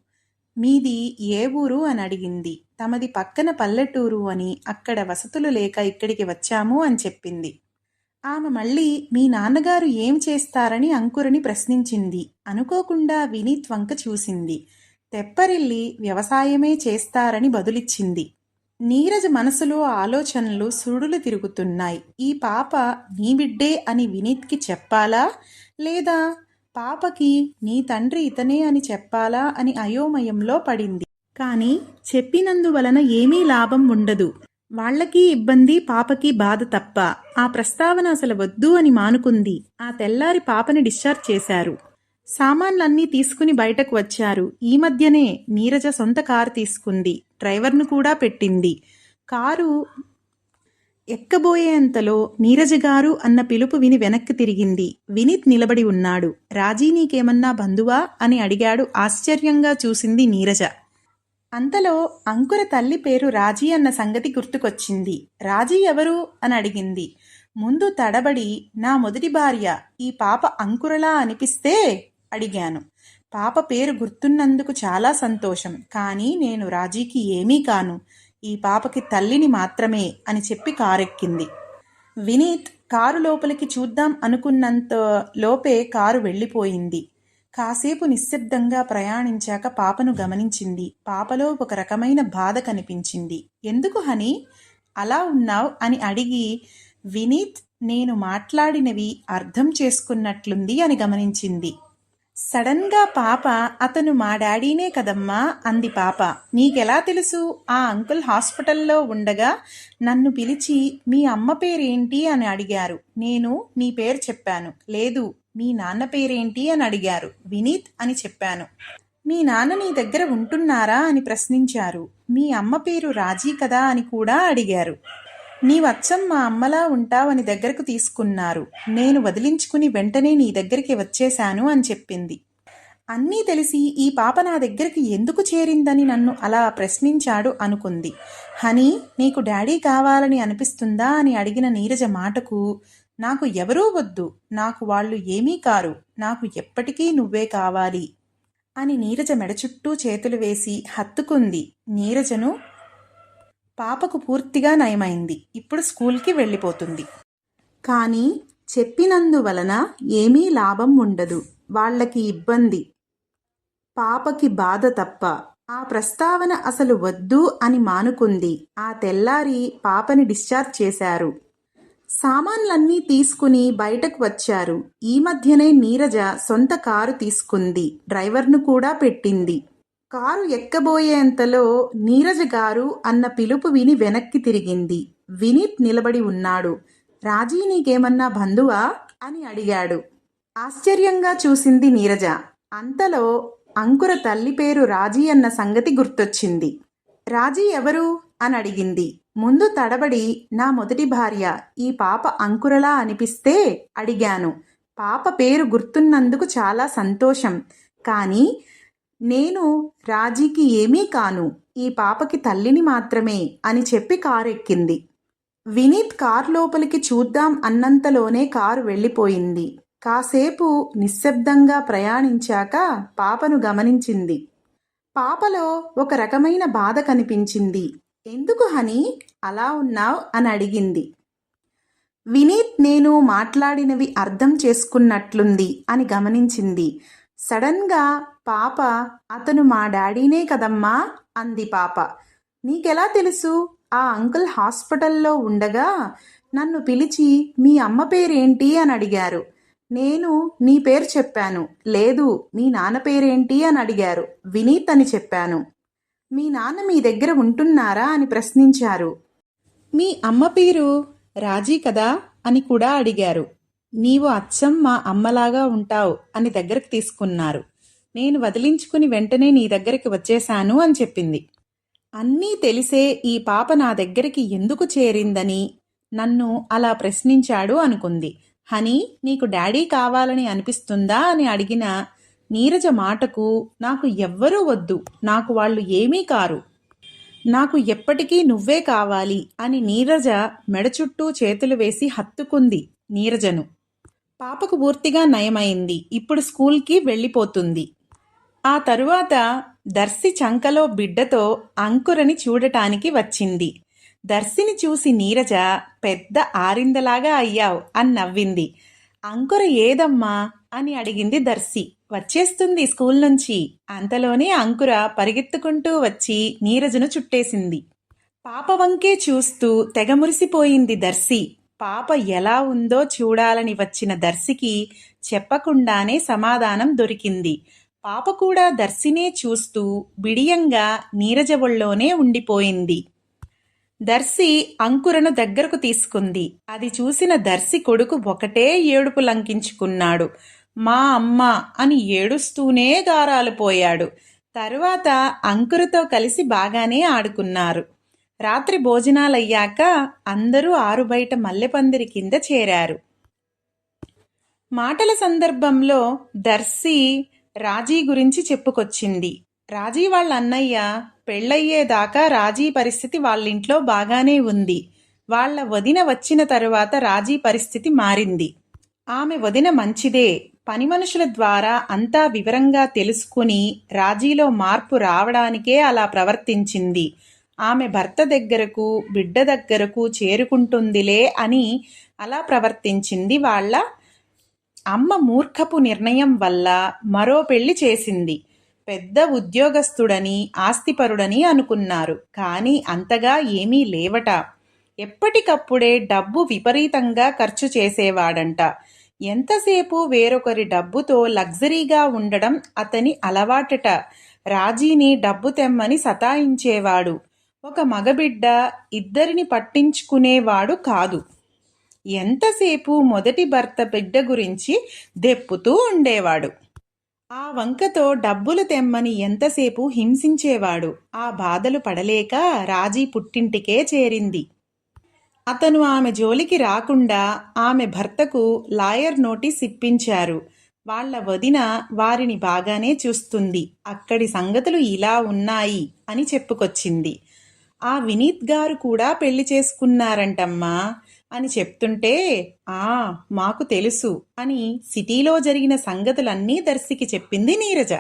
మీది ఏ ఊరు అని అడిగింది. తమది పక్కన పల్లెటూరు అని, అక్కడ వసతులు లేక ఇక్కడికి వచ్చాము అని చెప్పింది. ఆమె మళ్ళీ మీ నాన్నగారు ఏం చేస్తారని అంకురని ప్రశ్నించింది. అనుకోకుండా వినీత్ వంక చూసింది. తెప్పరిల్లి వ్యవసాయమే చేస్తారని బదులిచ్చింది. నీరజ మనసులో ఆలోచనలు సుడులు తిరుగుతున్నాయి. ఈ పాప నీ బిడ్డే అని వినీత్కి చెప్పాలా, లేదా పాపకి నీ తండ్రి ఇతనే అని చెప్పాలా అని అయోమయంలో పడింది. కానీ చెప్పినందువలన ఏమీ లాభం ఉండదు. వాళ్లకి ఇబ్బంది, పాపకి బాధ తప్ప. ఆ ప్రస్తావన అసలు వద్దు అని మానుకుంది. ఆ తెల్లారి పాపని డిశ్చార్జ్ చేశారు. సామాన్లన్నీ తీసుకుని బయటకు వచ్చారు. ఈ మధ్యనే నీరజ సొంత కారు తీసుకుంది. డ్రైవర్ను కూడా పెట్టింది. కారు ఎక్కబోయేంతలో నీరజ గారు అన్న పిలుపు విని వెనక్కి తిరిగింది. వినీత్ నిలబడి ఉన్నాడు. రాజీ నీకేమన్నా బంధువా అని అడిగాడు. ఆశ్చర్యంగా చూసింది నీరజ. అంతలో అంకుర తల్లి పేరు రాజీ అన్న సంగతి గుర్తుకొచ్చింది. రాజీ ఎవరు అని అడిగింది. ముందు తడబడి, నా మొదటి భార్య, ఈ పాప అంకురలా అనిపిస్తే అడిగాను. పాప పేరు గుర్తున్నందుకు చాలా సంతోషం. కానీ నేను రాజీకి ఏమీ కాను. ఈ పాపకి తల్లిని మాత్రమే అని చెప్పి కారెక్కింది. వినీత్ కారు లోపలికి చూద్దాం అనుకున్నంత లోపే కారు వెళ్ళిపోయింది. కాసేపు నిశ్శబ్దంగా ప్రయాణించాక పాపను గమనించింది. పాపలో ఒక రకమైన బాధ కనిపించింది. ఎందుకు హనీ అలా ఉన్నావ్ అని అడిగి, వినీత్ నేను మాట్లాడినవి అర్థం చేసుకున్నట్లుంది అని గమనించింది. సడన్గా పాప, అతను మా డాడీనే కదమ్మా అంది పాప. నీకెలా తెలుసు? ఆ అంకుల్ హాస్పిటల్లో ఉండగా నన్ను పిలిచి మీ అమ్మ పేరేంటి అని అడిగారు. నేను నీ పేరు చెప్పాను. లేదు, మీ నాన్న పేరేంటి అని అడిగారు. వినీత్ అని చెప్పాను. మీ నాన్న నీ దగ్గర ఉంటున్నారా అని ప్రశ్నించారు. మీ అమ్మ పేరు రాజీ కదా అని కూడా అడిగారు. నీవచ్చం మా అమ్మలా ఉంటావని దగ్గరకు తీసుకున్నారు. నేను వదిలించుకుని వెంటనే నీ దగ్గరికి వచ్చేశాను అని చెప్పింది. అన్నీ తెలిసి ఈ పాప నా దగ్గరికి ఎందుకు చేరిందని నన్ను అలా ప్రశ్నించాడు అనుకుంది. హనీ, నీకు డాడీ కావాలని అనిపిస్తుందా అని అడిగిన నీరజ మాటకు, నాకు ఎవరూ వద్దు, నాకు వాళ్ళు ఏమీ కారు, నాకు ఎప్పటికీ నువ్వే కావాలి అని నీరజ మెడ చుట్టూ చేతులు వేసి హత్తుకుంది. నీరజను పాపకు పూర్తిగా నయమైంది. ఇప్పుడు స్కూల్కి వెళ్ళిపోతుంది. కానీ చెప్పినందువలన ఏమీ లాభం ఉండదు. వాళ్ళకి ఇబ్బంది, పాపకి బాధ తప్ప. ఆ ప్రస్తావన అసలు వద్దు అని మానుకుంది. ఆ తెల్లారి పాపని డిశ్చార్జ్ చేశారు. సామాన్లన్నీ తీసుకుని బయటకు వచ్చారు. ఈ మధ్యనే నీరజ సొంత కారు తీసుకుంది. డ్రైవర్ను కూడా పెట్టింది. కారు ఎక్కబోయేంతలో నీరజ గారు అన్న పిలుపు విని వెనక్కి తిరిగింది. వినీత్ నిలబడి ఉన్నాడు. రాజీ నీకేమన్నా బంధువా అని అడిగాడు. ఆశ్చర్యంగా చూసింది నీరజ. అంతలో అంకుర తల్లి పేరు రాజీ అన్న సంగతి గుర్తొచ్చింది. రాజీ ఎవరు అని అడిగింది. ముందు తడబడి, నా మొదటి భార్య, ఈ పాప అంకురలా అనిపిస్తే అడిగాను. పాప పేరు గుర్తున్నందుకు చాలా సంతోషం. కానీ నేను రాజీకి ఏమీ కాను. ఈ పాపకి తల్లిని మాత్రమే అని చెప్పి కారు ఎక్కింది. వినీత్ కారు లోపలికి చూద్దాం అన్నంతలోనే కారు వెళ్ళిపోయింది. కాసేపు నిశ్శబ్దంగా ప్రయాణించాక పాపను గమనించింది. పాపలో ఒక రకమైన బాధ కనిపించింది. ఎందుకు హనీ అలా ఉన్నావ్ అని అడిగింది. వినీత్ నేను మాట్లాడినవి అర్థం చేసుకున్నట్లుంది అని గమనించింది. సడన్గా పాప, అతను మా డాడీనే కదమ్మా అంది పాప. నీకెలా తెలుసు? ఆ అంకుల్ హాస్పిటల్లో ఉండగా నన్ను పిలిచి మీ అమ్మ పేరేంటి అని అడిగారు. నేను నీ పేరు చెప్పాను. లేదు, మీ నాన్న పేరేంటి అని అడిగారు. వినీత్ అని చెప్పాను. మీ నాన్న మీ దగ్గర ఉంటున్నారా అని ప్రశ్నించారు. మీ అమ్మ పేరు రాజీ కదా అని కూడా అడిగారు. నీవు అచ్చం మా అమ్మలాగా ఉంటావు అని దగ్గరకు తీసుకున్నారు. నేను వదిలించుకుని వెంటనే నీ దగ్గరికి వచ్చేశాను అని చెప్పింది. అన్నీ తెలిసే ఈ పాప నా దగ్గరికి ఎందుకు చేరిందని నన్ను అలా ప్రశ్నించాడు అనుకుంది. హనీ, నీకు డాడీ కావాలని అనిపిస్తుందా అని అడిగిన నీరజ మాటకు నాకు ఎవ్వరూ వద్దు, నాకు వాళ్ళు ఏమీ కారు, నాకు ఎప్పటికీ నువ్వే కావాలి అని నీరజ మెడ చుట్టూ చేతులు వేసి హత్తుకుంది నీరజను. పాపకు పూర్తిగా నయమైంది. ఇప్పుడు స్కూల్కి వెళ్ళిపోతుంది. ఆ తరువాత దర్శి చంకలో బిడ్డతో అంకురని చూడటానికి వచ్చింది. దర్శిని చూసి నీరజ పెద్ద ఆరిందలాగా అయ్యావు అని నవ్వింది. అంకుర ఏదమ్మా అని అడిగింది దర్శి. వచ్చేస్తుంది స్కూల్ నుంచి. అంతలోనే అంకుర పరిగెత్తుకుంటూ వచ్చి నీరజను చుట్టేసింది. పాప వంకే చూస్తూ తెగ మురిసిపోయింది దర్శి. పాప ఎలా ఉందో చూడాలని వచ్చిన దర్శికి చెప్పకుండానే సమాధానం దొరికింది. పాప కూడా దర్శినే చూస్తూ బిడియంగా నీరజ ఒళ్ళోనే ఉండిపోయింది. దర్శి అంకురను దగ్గరకు తీసుకుంది. అది చూసిన దర్శి కొడుకు ఒకటే ఏడుపు లంకించుకున్నాడు. మా అమ్మ అని ఏడుస్తూనే గారాలు పోయాడు. తరువాత అంకురతో కలిసి బాగానే ఆడుకున్నారు. రాత్రి భోజనాలయ్యాక అందరూ ఆరుబయట మల్లెపందిరి కింద చేరారు. మాటల సందర్భంలో దర్శి రాజీ గురించి చెప్పుకొచ్చింది. రాజీ వాళ్ళ అన్నయ్య పెళ్ళయ్యేదాకా రాజీ పరిస్థితి వాళ్ళింట్లో బాగానే ఉంది. వాళ్ళ వదిన వచ్చిన తరువాత రాజీ పరిస్థితి మారింది. ఆమె వదిన మంచిదే. పని మనుషుల ద్వారా అంతా వివరంగా తెలుసుకుని రాజీలో మార్పు రావడానికే అలా ప్రవర్తించింది. ఆమె భర్త దగ్గరకు బిడ్డ దగ్గరకు చేరుకుంటుందిలే అని అలా ప్రవర్తించింది. వాళ్ళ అమ్మ మూర్ఖపు నిర్ణయం వల్ల మరో పెళ్లి చేసింది. పెద్ద ఉద్యోగస్తుడని ఆస్తిపరుడని అనుకున్నారు. కానీ అంతగా ఏమీ లేవట. ఎప్పటికప్పుడే డబ్బు విపరీతంగా ఖర్చు చేసేవాడంట. ఎంతసేపు వేరొకరి డబ్బుతో లగ్జరీగా ఉండడం అతని అలవాటట. రాజీని డబ్బు తెమ్మని సతాయించేవాడు. ఒక మగబిడ్డ, ఇద్దరిని పట్టించుకునేవాడు కాదు. ఎంతసేపు మొదటి భర్త బిడ్డ గురించి దెప్పుతూ ఉండేవాడు. ఆ వంకతో డబ్బులు తెమ్మని ఎంతసేపు హింసించేవాడు. ఆ బాధలు పడలేక రాజీ పుట్టింటికే చేరింది. అతను ఆమె జోలికి రాకుండా ఆమె భర్తకు లాయర్ నోటీస్ ఇప్పించారు. వాళ్ళ వదిన వారిని బాగానే చూస్తుంది. అక్కడి సంగతులు ఇలా ఉన్నాయి అని చెప్పుకొచ్చింది. ఆ వినీత్ గారు కూడా పెళ్లి చేసుకున్నారంటమ్మా అని చెప్తుంటే, మాకు తెలుసు అని సిటీలో జరిగిన సంగతులన్నీ దర్శికి చెప్పింది నీరజ.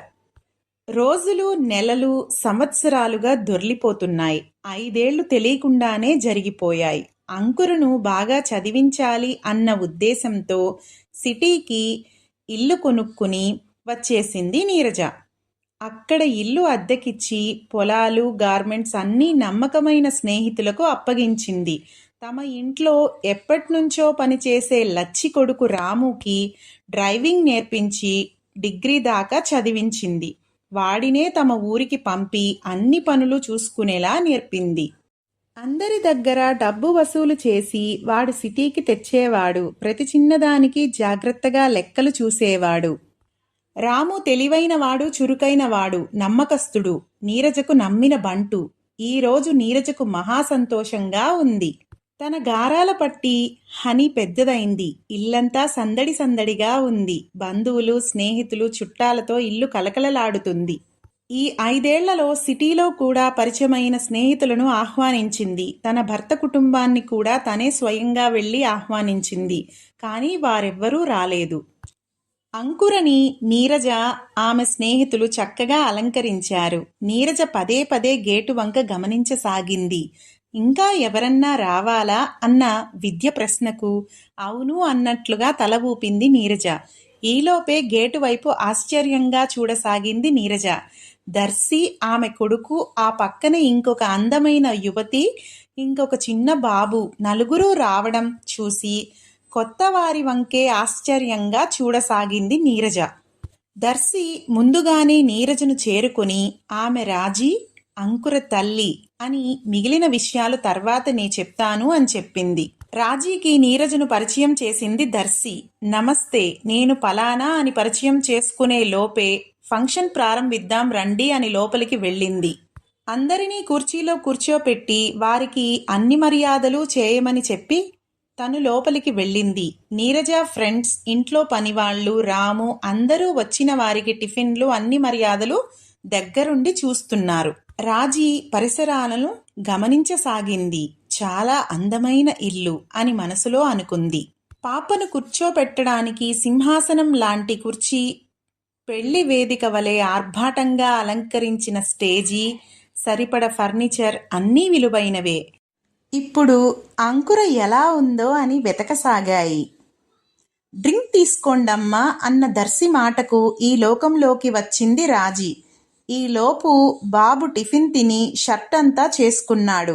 రోజులు, నెలలు, సంవత్సరాలుగా దొర్లిపోతున్నాయి. 5 ఏళ్లు తెలియకుండానే జరిగిపోయాయి. అంకురును బాగా చదివించాలి అన్న ఉద్దేశంతో సిటీకి ఇల్లు కొనుక్కుని వచ్చేసింది నీరజ. అక్కడ ఇల్లు అద్దెకిచ్చి పొలాలు, గార్మెంట్స్ అన్నీ నమ్మకమైన స్నేహితులకు అప్పగించింది. తమ ఇంట్లో ఎప్పటినుంచో పనిచేసే లచ్చి కొడుకు రాముకి డ్రైవింగ్ నేర్పించి డిగ్రీ దాకా చదివించింది. వాడినే తమ ఊరికి పంపి అన్ని పనులు చూసుకునేలా నేర్పింది. అందరి దగ్గర డబ్బు వసూలు చేసి వాడు సిటీకి తెచ్చేవాడు. ప్రతి చిన్నదానికి జాగ్రత్తగా లెక్కలు చూసేవాడు. రాము తెలివైనవాడు, చురుకైనవాడు, నమ్మకస్తుడు, నీరజకు నమ్మిన బంటు. ఈరోజు నీరజకు మహా సంతోషంగా ఉంది. తన గారాల పట్టి హనీ పెద్దదైంది. ఇల్లంతా సందడి సందడిగా ఉంది. బంధువులు, స్నేహితులు, చుట్టాలతో ఇల్లు కలకలలాడుతుంది. ఈ 5 ఏళ్లలో సిటీలో కూడా పరిచయమైన స్నేహితులను ఆహ్వానించింది. తన భర్త కుటుంబాన్ని కూడా తనే స్వయంగా వెళ్లి ఆహ్వానించింది. కానీ వారెవ్వరూ రాలేదు. అంకురని నీరజ, ఆమె స్నేహితులు చక్కగా అలంకరించారు. నీరజ పదే పదే గేటు వంక గమనించసాగింది. ఇంకా ఎవరన్నా రావాలా అన్న విద్య ప్రశ్నకు అవును అన్నట్లుగా తల ఊపింది నీరజ. ఈలోపే గేటు వైపు ఆశ్చర్యంగా చూడసాగింది నీరజ. దర్శి, ఆమె కొడుకు, ఆ పక్కన ఇంకొక అందమైన యువతి, ఇంకొక చిన్న బాబు, నలుగురు రావడం చూసి కొత్త వారి వంకే ఆశ్చర్యంగా చూడసాగింది నీరజ. దర్శి ముందుగానే నీరజను చేరుకుని ఆమె రాజీ అంకుర తల్లి అని మిగిలిన విషయాలు తర్వాత నే చెప్తాను అని చెప్పింది. రాజీకి నీరజను పరిచయం చేసింది దర్శి. నమస్తే, నేను పలానా అని పరిచయం చేసుకునే లోపే ఫంక్షన్ ప్రారంభిద్దాం రండి అని లోపలికి వెళ్ళింది. అందరినీ కుర్చీలో కూర్చోపెట్టి వారికి అన్ని మర్యాదలు చేయమని చెప్పి తను లోపలికి వెళ్ళింది. నీరజ ఫ్రెండ్స్, ఇంట్లో పనివాళ్లు, రాము అందరూ వచ్చిన వారికి టిఫిన్లు, అన్ని మర్యాదలు దగ్గరుండి చూస్తున్నారు. రాజీ పరిసరాలను గమనించసాగింది. చాలా అందమైన ఇల్లు అని మనసులో అనుకుంది. పాపను కూర్చోపెట్టడానికి సింహాసనం లాంటి కుర్చీ, పెళ్లి వేదిక వలె ఆర్భాటంగా అలంకరించిన స్టేజీ, సరిపడ ఫర్నిచర్ అన్నీ విలువైనవే. ఇప్పుడు అంకుర ఎలా ఉందో అని వెతకసాగాయి. డ్రింక్ తీసుకోండమ్మా అన్న దర్శి మాటకు ఈ లోకంలోకి వచ్చింది రాజీ. ఈలోపు బాబు టిఫిన్ తిని షర్ట్ అంతా చేసుకున్నాడు.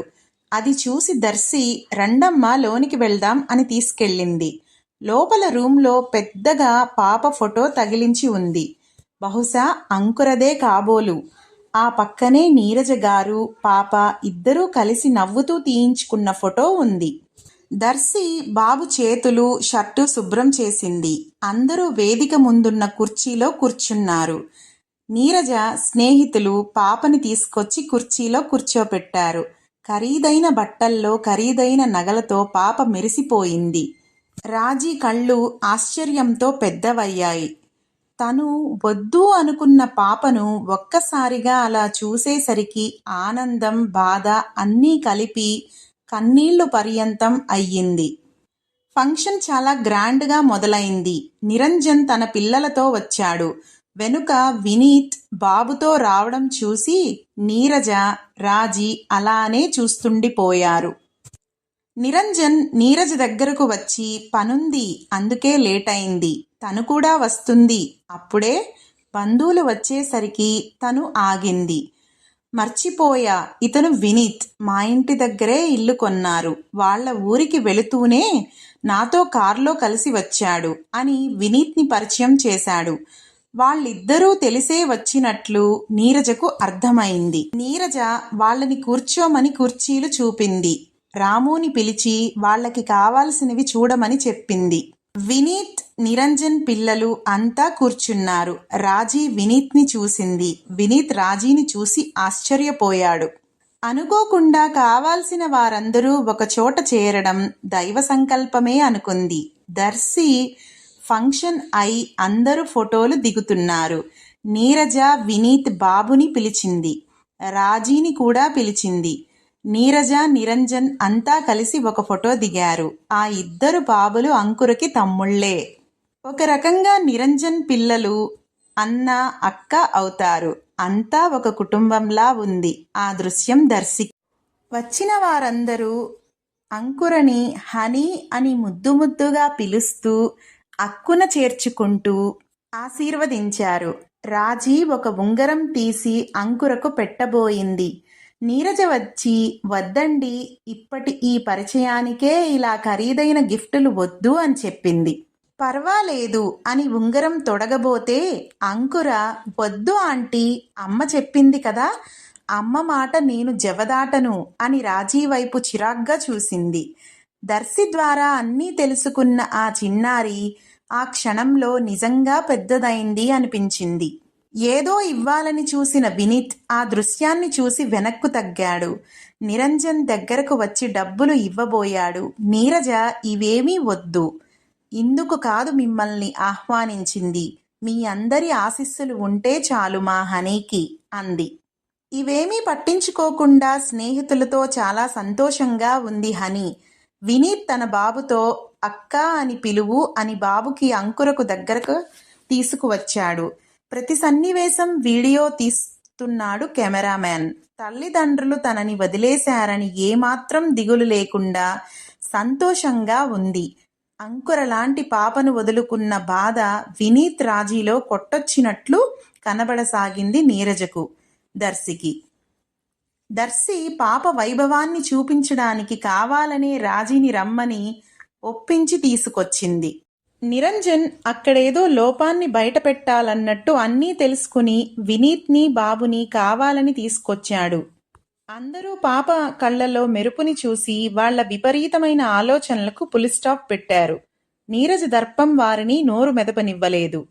అది చూసి దర్శి రండమ్మా లోనికి వెళ్దాం అని తీసుకెళ్ళింది. లోపల రూంలో పెద్దగా పాప ఫోటో తగిలించి ఉంది. బహుశా అంకురదే కాబోలు. ఆ పక్కనే నీరజ గారు, పాప ఇద్దరూ కలిసి నవ్వుతూ తీయించుకున్న ఫోటో ఉంది. దర్శి బాబు చేతులు, షర్టు శుభ్రం చేసింది. అందరూ వేదిక ముందున్న కుర్చీలో కూర్చున్నారు. నీరజ స్నేహితులు పాపని తీసుకొచ్చి కుర్చీలో కూర్చోపెట్టారు. ఖరీదైన బట్టల్లో, ఖరీదైన నగలతో పాప మెరిసిపోయింది. రాజీ కళ్ళు ఆశ్చర్యంతో పెద్దవయ్యాయి. తను వద్దు అనుకున్న పాపను ఒక్కసారిగా అలా చూసేసరికి ఆనందం, బాధ అన్నీ కలిపి కన్నీళ్లు పర్యంతం అయ్యింది. ఫంక్షన్ చాలా గ్రాండ్గా మొదలైంది. నిరంజన్ తన పిల్లలతో వచ్చాడు. వెనుక వినీత్ బాబుతో రావడం చూసి నీరజ, రాజీ అలానే చూస్తుండిపోయారు. నిరంజన్ నీరజ దగ్గరకు వచ్చి పనుంది, అందుకే లేటైంది, తను కూడా వస్తుంది. అప్పుడే బంధువులు వచ్చేసరికి తను ఆగింది. మర్చిపోయా, ఇతను వినీత్, మా ఇంటి దగ్గరే ఇల్లు కొన్నారు. వాళ్ల ఊరికి వెళుతూనే నాతో కార్లో కలిసి వచ్చాడు అని వినీత్ని పరిచయం చేశాడు. వాళ్ళిద్దరూ తెలిసే వచ్చినట్లు నీరజకు అర్థమైంది. నీరజ వాళ్ళని కూర్చోమని కుర్చీలు చూపింది. రాముని పిలిచి వాళ్ళకి కావాల్సినవి చూడమని చెప్పింది. వినీత్, నిరంజన్ పిల్లలు అంతా కూర్చున్నారు. రాజీ వినీత్ని చూసింది. వినీత్ రాజీని చూసి ఆశ్చర్యపోయాడు. అనుకోకుండా కావాల్సిన వారందరూ ఒకచోట చేరడం దైవ సంకల్పమే అనుకుంది. దర్శి ఫంక్షన్ అయి అందరూ ఫోటోలు దిగుతున్నారు. నీరజ వినీత్ బాబుని పిలిచింది. రాజీని కూడా పిలిచింది. నీరజ, నిరంజన్ అంతా కలిసి ఒక ఫోటో దిగారు. ఆ ఇద్దరు బాబులు అంకురకి తమ్ముళ్లే. ఒక రకంగా నిరంజన్ పిల్లలు అన్న, అక్క అవుతారు. అంతా ఒక కుటుంబంలా ఉంది ఆ దృశ్యం దర్శి. వచ్చిన వారందరూ అంకురని హనీ అని ముద్దు ముద్దుగా పిలుస్తూ అక్కున చేర్చుకుంటూ ఆశీర్వదించారు. రాజీ ఒక ఉంగరం తీసి అంకురకు పెట్టబోయింది. నీరజ వచ్చి, వద్దండి, ఇప్పటి ఈ పరిచయానికే ఇలా ఖరీదైన గిఫ్టులు వద్దు అని చెప్పింది. పర్వాలేదు అని ఉంగరం తొడగబోతే అంకుర, వద్దు ఆంటీ, అమ్మ చెప్పింది కదా, అమ్మ మాట నేను జవదాటను అని రాజీ వైపు చిరాగ్గా చూసింది. దర్శి ద్వారా అన్నీ తెలుసుకున్న ఆ చిన్నారి ఆ క్షణంలో నిజంగా పెద్దదైంది అనిపించింది. ఏదో ఇవ్వాలని చూసిన వినీత్ ఆ దృశ్యాన్ని చూసి వెనక్కు తగ్గాడు. నిరంజన్ దగ్గరకు వచ్చి డబ్బులు ఇవ్వబోయాడు. నీరజ, ఇవేమీ వద్దు, ఇందుకు కాదు మిమ్మల్ని ఆహ్వానించింది, మీ అందరి ఆశీస్సులు ఉంటే చాలు మా హనీకి అంది. ఇవేమీ పట్టించుకోకుండా స్నేహితులతో చాలా సంతోషంగా ఉంది హనీ. వినీత్ తన బాబుతో అక్క అని పిలువు అని బాబుకి అంకురకు దగ్గరకు తీసుకువచ్చాడు. ప్రతి సన్నివేశం వీడియో తీస్తున్నాడు కెమెరామ్యాన్. తల్లిదండ్రులు తనని వదిలేశారని ఏమాత్రం దిగులు లేకుండా సంతోషంగా ఉంది. అంకురలాంటి పాపను వదులుకున్న బాధ వినీత్, రాజీలో కొట్టొచ్చినట్లు కనబడసాగింది నీరజకు, దర్శికి. దర్శి పాప వైభవాన్ని చూపించడానికి కావాలనే రాజీని రమ్మని ఒప్పించి తీసుకొచ్చింది. నిరంజన్ అక్కడేదో లోపాన్ని బయటపెట్టాలన్నట్టు అన్నీ తెలుసుకుని వినీత్ని బాబుని కావాలని తీసుకొచ్చాడు. అందరూ పాప కళ్ళలో మెరుపుని చూసి వాళ్ల విపరీతమైన ఆలోచనలకు పులిస్టాప్ పెట్టారు. నీరజ దర్పం వారిని నోరు మెదపనివ్వలేదు.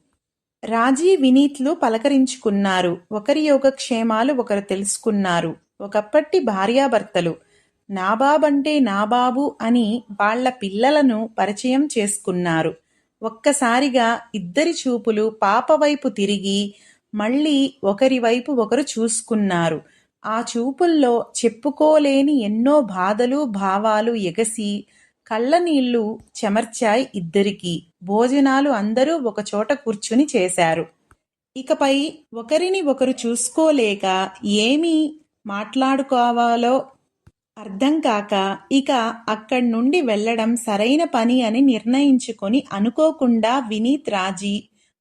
రాజీ వినీత్లు పలకరించుకున్నారు. ఒకరి యోగక్షేమాలు ఒకరు తెలుసుకున్నారు. ఒకప్పటి భార్యాభర్తలు. నాబాబంటే నాబాబు అని వాళ్ల పిల్లలను పరిచయం చేసుకున్నారు. ఒక్కసారిగా ఇద్దరి చూపులు పాపవైపు తిరిగి మళ్ళీ ఒకరి వైపు ఒకరు చూసుకున్నారు. ఆ చూపుల్లో చెప్పుకోలేని ఎన్నో బాధలు భావాలు ఎగసి కళ్ళనీళ్లు చెమర్చాయి ఇద్దరికీ. భోజనాలు అందరూ ఒకచోట కూర్చుని చేశారు. ఇకపై ఒకరిని ఒకరు చూసుకోలేక ఏమీ మాట్లాడుకోవాలో అర్థం కాక ఇక అక్కడ్నుండి వెళ్లడం సరైన పని అని నిర్ణయించుకొని అనుకోకుండా వినీత్ రాజీ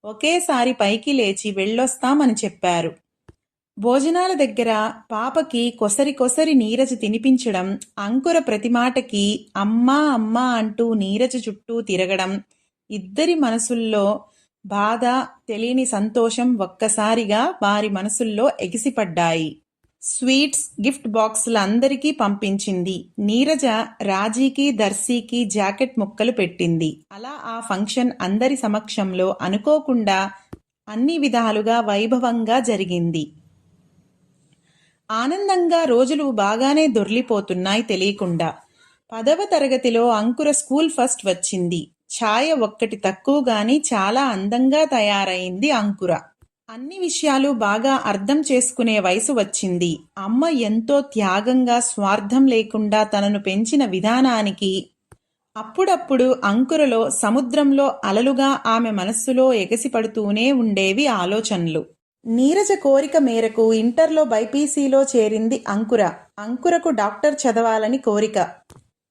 ఒకేసారి పైకి లేచి వెళ్ళొస్తామని చెప్పారు. భోజనాల దగ్గర పాపకి కొసరి కొసరి నీరజ తినిపించడం, అంకుర ప్రతిమాటకి అమ్మా అమ్మా అంటూ నీరజ చుట్టూ తిరగడం, ఇద్దరి మనసుల్లో బాధ, తెలియని సంతోషం ఒక్కసారిగా వారి మనసుల్లో ఎగిసిపడ్డాయి. స్వీట్స్, గిఫ్ట్ బాక్సులు అందరికీ పంపించింది. నీరజ రాజీకి, దర్శీకి జాకెట్ ముక్కలు పెట్టింది. అలా ఆ ఫంక్షన్ అందరి సమక్షంలో అనుకోకుండా అన్ని విధాలుగా వైభవంగా జరిగింది. ఆనందంగా రోజులు బాగానే దొర్లిపోతున్నాయి తెలియకుండా. 10వ తరగతిలో అంకుర స్కూల్ ఫస్ట్ వచ్చింది. ఛాయ ఒక్కటి తక్కువగాని చాలా అందంగా తయారైంది అంకుర. అన్ని విషయాలు బాగా అర్థం చేసుకునే వయసు వచ్చింది. అమ్మ ఎంతో త్యాగంగా స్వార్థం లేకుండా తనను పెంచిన విధానానికి అప్పుడప్పుడు అంకురలో సముద్రంలో అలలుగా ఆమె మనస్సులో ఎగసిపడుతూనే ఉండేవి ఆలోచనలు. నీరజ కోరిక మేరకు ఇంటర్లో బైపీసీలో చేరింది అంకుర. అంకురకు డాక్టర్ చదవాలని కోరిక.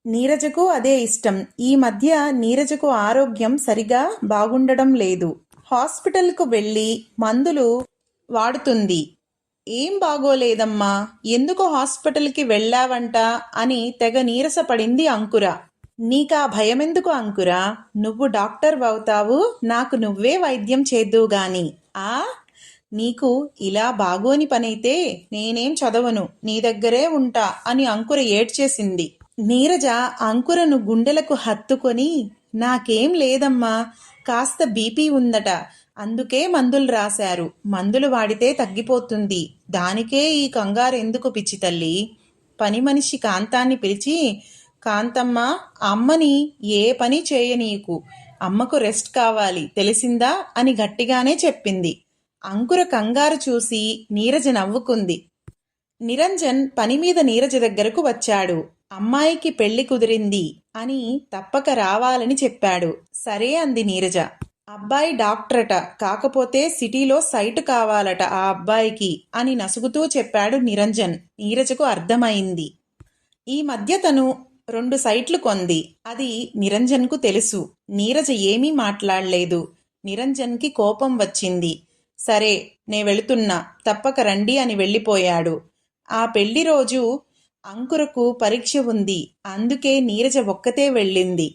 నీరజకు అదే ఇష్టం. ఈ మధ్య నీరజకు ఆరోగ్యం సరిగా బాగుండడం లేదు. హాస్పిటల్కు వెళ్ళి మందులు వాడుతుంది. ఏం బాగోలేదమ్మా, ఎందుకు హాస్పిటల్కి వెళ్ళావంట అని తెగ నీరసపడింది అంకుర. నీకా భయమెందుకు అంకురా, నువ్వు డాక్టర్ అవుతావు, నాకు నువ్వే వైద్యం చేద్దువుగాని. ఆ నీకు ఇలా బాగోని పనైతే నేనేం చదవను, నీ దగ్గరే ఉంటా అని అంకుర ఏడ్చేసింది. నీరజ అంకురను గుండెలకు హత్తుకొని, నాకేం లేదమ్మా, కాస్త బీపీ ఉందట, అందుకే మందులు రాశారు, మందులు వాడితే తగ్గిపోతుంది, దానికే ఈ కంగారు ఎందుకు పిచ్చి తల్లి. పని మనిషి కాంతాన్ని పిలిచి, కాంతమ్మ, అమ్మని ఏ పని చేయనీకు, అమ్మకు రెస్ట్ కావాలి తెలిసిందా అని గట్టిగానే చెప్పింది. అంకుర కంగారు చూసి నీరజ నవ్వుకుంది. నిరంజన్ పనిమీద నీరజ దగ్గరకు వచ్చాడు. అమ్మాయికి పెళ్లి కుదిరింది అని తప్పక రావాలని చెప్పాడు. సరే అంది నీరజ. అబ్బాయి డాక్టరట, కాకపోతే సిటీలో సైటు కావాలట ఆ అబ్బాయికి అని నసుగుతూ చెప్పాడు నిరంజన్. నీరజకు అర్థమైంది. ఈ మధ్య తను 2 సైట్లు కొంది. అది నిరంజన్కు తెలుసు. నీరజ ఏమీ మాట్లాడలేదు. నిరంజన్కి కోపం వచ్చింది. సరే, నే వెళుతున్నా, తప్పక రండి అని వెళ్ళిపోయాడు. ఆ పెళ్లి రోజు అంకురకు పరీక్ష ఉంది. అందుకే నీరజ ఒక్కతే వెళ్ళింది.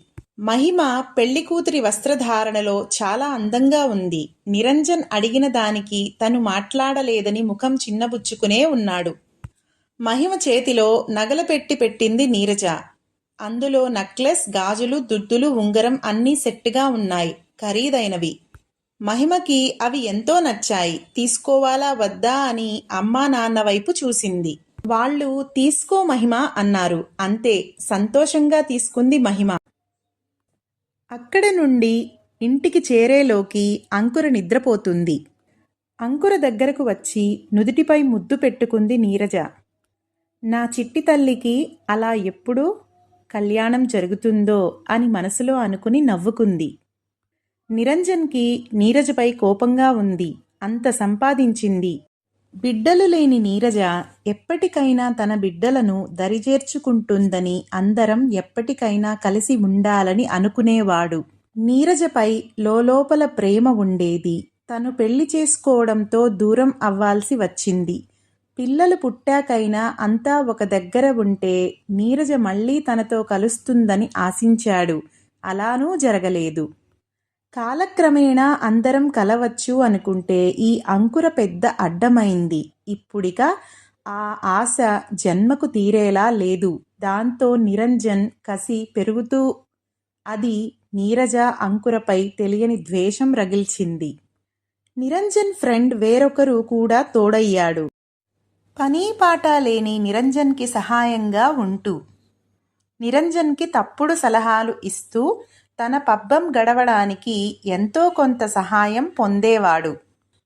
మహిమ పెళ్లికూతురి వస్త్రధారణలో చాలా అందంగా ఉంది. నిరంజన్ అడిగిన దానికి తను మాట్లాడలేదని ముఖం చిన్నబుచ్చుకునే ఉన్నాడు. మహిమ చేతిలో నగల పెట్టింది నీరజ. అందులో నెక్లెస్, గాజులు, దుద్దులు, ఉంగరం అన్నీ సెట్టుగా ఉన్నాయి. ఖరీదైనవి. మహిమకి అవి ఎంతో నచ్చాయి. తీసుకోవాలా వద్దా అని అమ్మా నాన్న వైపు చూసింది. వాళ్ళు తీసుకో మహిమ అన్నారు. అంతే, సంతోషంగా తీసుకుంది మహిమ. అక్కడ నుండి ఇంటికి చేరేలోకి అంకుర నిద్రపోతుంది. అంకుర దగ్గరకు వచ్చి నుదిటిపై ముద్దు పెట్టుకుంది నీరజ. నా చిట్టి తల్లికి అలా ఎప్పుడు కళ్యాణం జరుగుతుందో అని మనసులో అనుకుని నవ్వుకుంది. నిరంజన్కి నీరజపై కోపంగా ఉంది. అంత సంపాదించింది. బిడ్డలు లేని నీరజ ఎప్పటికైనా తన బిడ్డలను దరిచేర్చుకుంటుందని, అందరం ఎప్పటికైనా కలిసి ఉండాలని అనుకునేవాడు. నీరజపై లోలోపల ప్రేమ ఉండేది. తను పెళ్లి చేసుకోవడంతో దూరం అవ్వాల్సి వచ్చింది. పిల్లలు పుట్టాకైనా అంతా ఒక దగ్గర ఉంటే నీరజ మళ్ళీ తనతో కలుస్తుందని ఆశించాడు. అలానూ జరగలేదు. కాలక్రమేణా అందరం కలవచ్చు అనుకుంటే ఈ అంకుర పెద్ద అడ్డమైంది. ఇప్పుడిక ఆ ఆశ జన్మకు తీరేలా లేదు. దాంతో నిరంజన్ కసి పెరుగుతూ అది నీరజ అంకురపై తెలియని ద్వేషం రగిల్చింది. నిరంజన్ ఫ్రెండ్ వేరొకరు కూడా తోడయ్యాడు. పనీ పాట లేని నిరంజన్కి సహాయంగా ఉంటూ నిరంజన్కి తప్పుడు సలహాలు ఇస్తూ తన పబ్బం గడవడానికి ఎంతో కొంత సహాయం పొందేవాడు.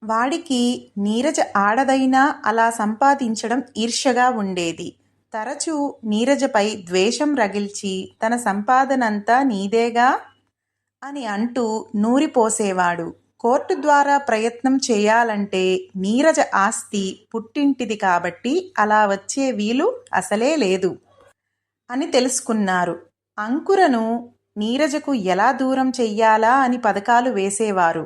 వాడికి నీరజ ఆడదైనా అలా సంపాదించడం ఈర్ష్యగా ఉండేది. తరచూ నీరజపై ద్వేషం రగిల్చి తన సంపాదనంతా నీదేగా అని అంటూ నూరిపోసేవాడు. కోర్టు ద్వారా ప్రయత్నం చేయాలంటే నీరజ ఆస్తి పుట్టింటిది కాబట్టి అలా వచ్చే వీలు అసలే లేదు అని తెలుసుకున్నారు. అంకురను నీరజకు ఎలా దూరం చెయ్యాలా అని పథకాలు వేసేవారు.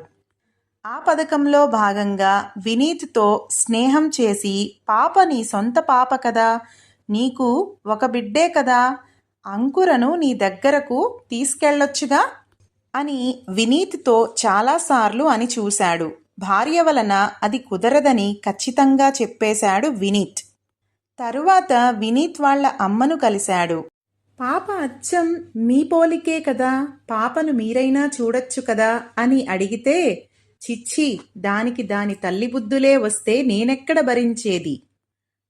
ఆ పథకంలో భాగంగా వినీత్తో స్నేహం చేసి, పాప నీ సొంత పాప కదా, నీకు ఒక బిడ్డే కదా, అంకురను నీ దగ్గరకు తీసుకెళ్ళొచ్చుగా అని వినీత్తో చాలాసార్లు అని చూశాడు. భార్య వలన అది కుదరదని ఖచ్చితంగా చెప్పేశాడు వినీత్. తరువాత వినీత్ వాళ్ళ అమ్మను కలిశాడు. పాప అచ్చం మీ పోలికే కదా, పాపను మీరైనా చూడొచ్చు కదా అని అడిగితే, చిచ్చి, దానికి దాని తల్లి బుద్ధులే వస్తే నేనెక్కడ భరించేది,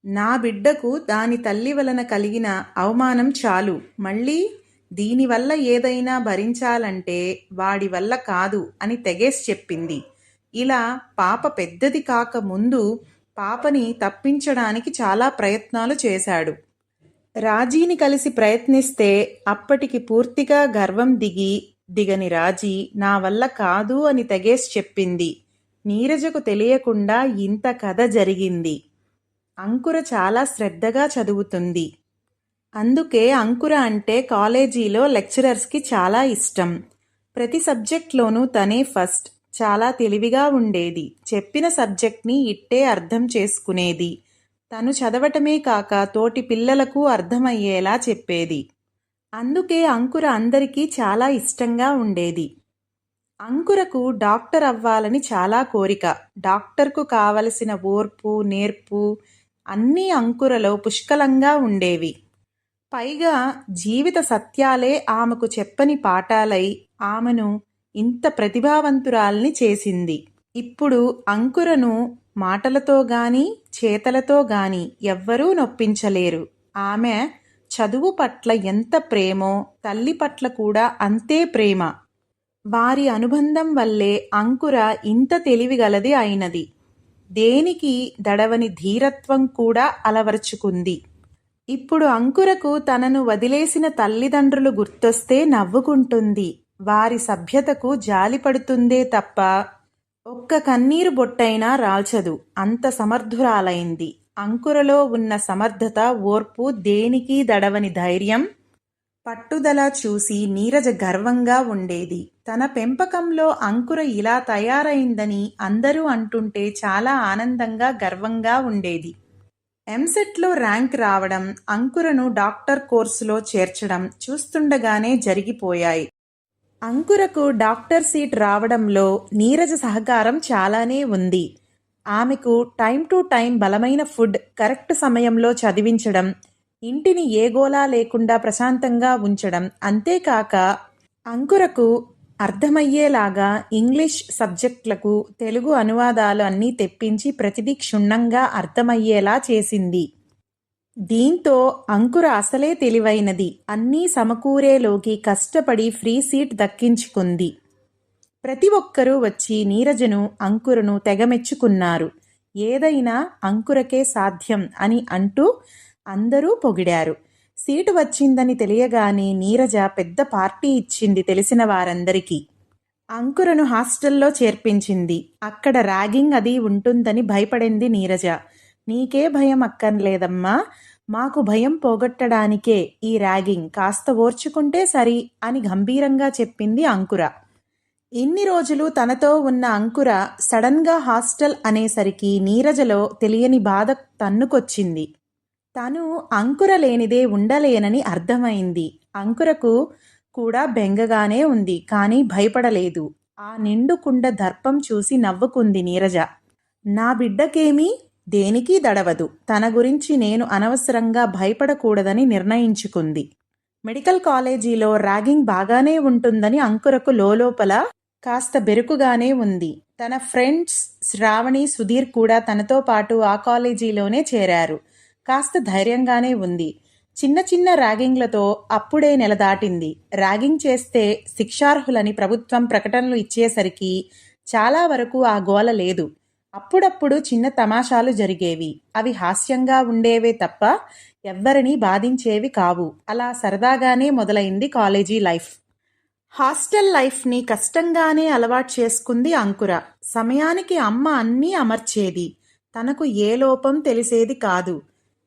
నా బిడ్డకు దాని తల్లి వలన కలిగిన అవమానం చాలు, మళ్ళీ దీనివల్ల ఏదైనా భరించాలంటే వాడి వల్ల కాదు అని తెగేసి చెప్పింది. ఇలా పాప పెద్దది కాక ముందు పాపని తప్పించడానికి చాలా ప్రయత్నాలు చేశాడు. రాజీని కలిసి ప్రయత్నిస్తే అప్పటికి పూర్తిగా గర్వం దిగని రాజీ నా వల్ల కాదు అని తెగేసి చెప్పింది. నీరజకు తెలియకుండా ఇంత కథ జరిగింది. అంకుర చాలా శ్రద్ధగా చదువుతుంది. అందుకే అంకుర అంటే కాలేజీలో లెక్చరర్స్కి చాలా ఇష్టం. ప్రతి సబ్జెక్ట్లోనూ తనే ఫస్ట్. చాలా తెలివిగా ఉండేది. చెప్పిన సబ్జెక్ట్ని ఇట్టే అర్థం చేసుకునేది. తను చదవటమే కాక తోటి పిల్లలకు అర్థమయ్యేలా చెప్పేది. అందుకే అంకుర అందరికీ చాలా ఇష్టంగా ఉండేది. అంకురకు డాక్టర్ అవ్వాలని చాలా కోరిక. డాక్టర్కు కావలసిన ఓర్పు, నేర్పు అన్నీ అంకురలో పుష్కలంగా ఉండేవి. పైగా జీవిత సత్యాలే ఆమెకు చెప్పని పాఠాలై ఆమెను ఇంత ప్రతిభావంతురాల్ని చేసింది. ఇప్పుడు అంకురను మాటలతో గాని చేతలతో గాని ఎవ్వరూ నొప్పించలేరు. ఆమె చదువు పట్ల ఎంత ప్రేమో తల్లి పట్ల కూడా అంతే ప్రేమ. వారి అనుబంధం వల్లే అంకుర ఇంత తెలివిగలది అయినది. దేనికి దడవని ధీరత్వం కూడా అలవర్చుకుంది. ఇప్పుడు అంకురకు తనను వదిలేసిన తల్లిదండ్రులు గుర్తొస్తే నవ్వుకుంటుంది. వారి సభ్యతకు జాలిపడుతుందే తప్ప ఒక్క కన్నీరు బొట్టైనా రాల్చదు. అంత సమర్థురాలైంది. అంకురలో ఉన్న సమర్థత, ఓర్పు, దేనికి దడవని ధైర్యం, పట్టుదల చూసి నీరజ గర్వంగా ఉండేది. తన పెంపకంలో అంకుర ఇలా తయారైందని అందరూ అంటుంటే చాలా ఆనందంగా గర్వంగా ఉండేది. ఎంసెట్లో ర్యాంక్ రావడం, అంకురను డాక్టర్ కోర్సులో చేర్చడం చూస్తుండగానే జరిగిపోయాయి. అంకురకు డాక్టర్ సీట్ రావడంలో నీరజ సహకారం చాలానే ఉంది. ఆమెకు టైం టు టైం బలమైన ఫుడ్, కరెక్ట్ సమయంలో చదివించడం, ఇంటిని ఏ గోలా లేకుండా ప్రశాంతంగా ఉంచడం, అంతేకాక అంకురకు అర్థమయ్యేలాగా ఇంగ్లీష్ సబ్జెక్టులకు తెలుగు అనువాదాలు అన్నీ తెప్పించి ప్రతిదీ క్షుణ్ణంగా అర్థమయ్యేలా చేసింది. దీంతో అంకుర అసలే తెలివైనది. అన్నీ సమకూరేలోకి కష్టపడి ఫ్రీ సీట్ దక్కించుకుంది. ప్రతి ఒక్కరూ వచ్చి నీరజను, అంకురను తెగమెచ్చుకున్నారు. ఏదైనా అంకురకే సాధ్యం అని అంటూ అందరూ పొగిడారు. సీటు వచ్చిందని తెలియగానే నీరజ పెద్ద పార్టీ ఇచ్చింది తెలిసిన వారందరికీ. అంకురను హాస్టల్లో చేర్పించింది. అక్కడ ర్యాగింగ్ అది ఉంటుందని భయపడింది నీరజ. నీకే భయం అక్కర్లేదమ్మా, మాకు భయం పోగొట్టడానికే ఈ ర్యాగింగ్, కాస్త ఓర్చుకుంటే సరి అని గంభీరంగా చెప్పింది అంకుర. ఇన్ని రోజులు తనతో ఉన్న అంకుర సడన్గా హాస్టల్ అనేసరికి నీరజలో తెలియని బాధ తన్నుకొచ్చింది. తను అంకుర లేనిదే ఉండలేనని అర్థమైంది. అంకురకు కూడా బెంగగానే ఉంది, కానీ భయపడలేదు. ఆ నిండు కుండ దర్పం చూసి నవ్వుకుంది నీరజ. నా బిడ్డకేమీ దేనికీ దడవదు. తన గురించి నేను అనవసరంగా భయపడకూడదని నిర్ణయించుకుంది. మెడికల్ కాలేజీలో ర్యాగింగ్ బాగానే ఉంటుందని అంకురకు లోలోపల కాస్త బెరుకుగానే ఉంది. తన ఫ్రెండ్స్ శ్రావణి, సుధీర్ కూడా తనతో పాటు ఆ కాలేజీలోనే చేరారు. కాస్త ధైర్యంగానే ఉంది. చిన్న చిన్న ర్యాగింగ్లతో అప్పుడే నెల దాటింది. ర్యాగింగ్ చేస్తే శిక్షార్హులని ప్రభుత్వం ప్రకటనలు ఇచ్చేసరికి చాలా వరకు ఆ గోల లేదు. అప్పుడప్పుడు చిన్న తమాషాలు జరిగేవి. అవి హాస్యంగా ఉండేవే తప్ప ఎవ్వరినీ బాధించేవి కావు. అలా సరదాగానే మొదలైంది కాలేజీ లైఫ్. హాస్టల్ లైఫ్ని కష్టంగానే అలవాటు చేసుకుంది అంకుర. సమయానికి అమ్మ అన్నీ అమర్చేది. తనకు ఏ లోపం తెలిసేది కాదు.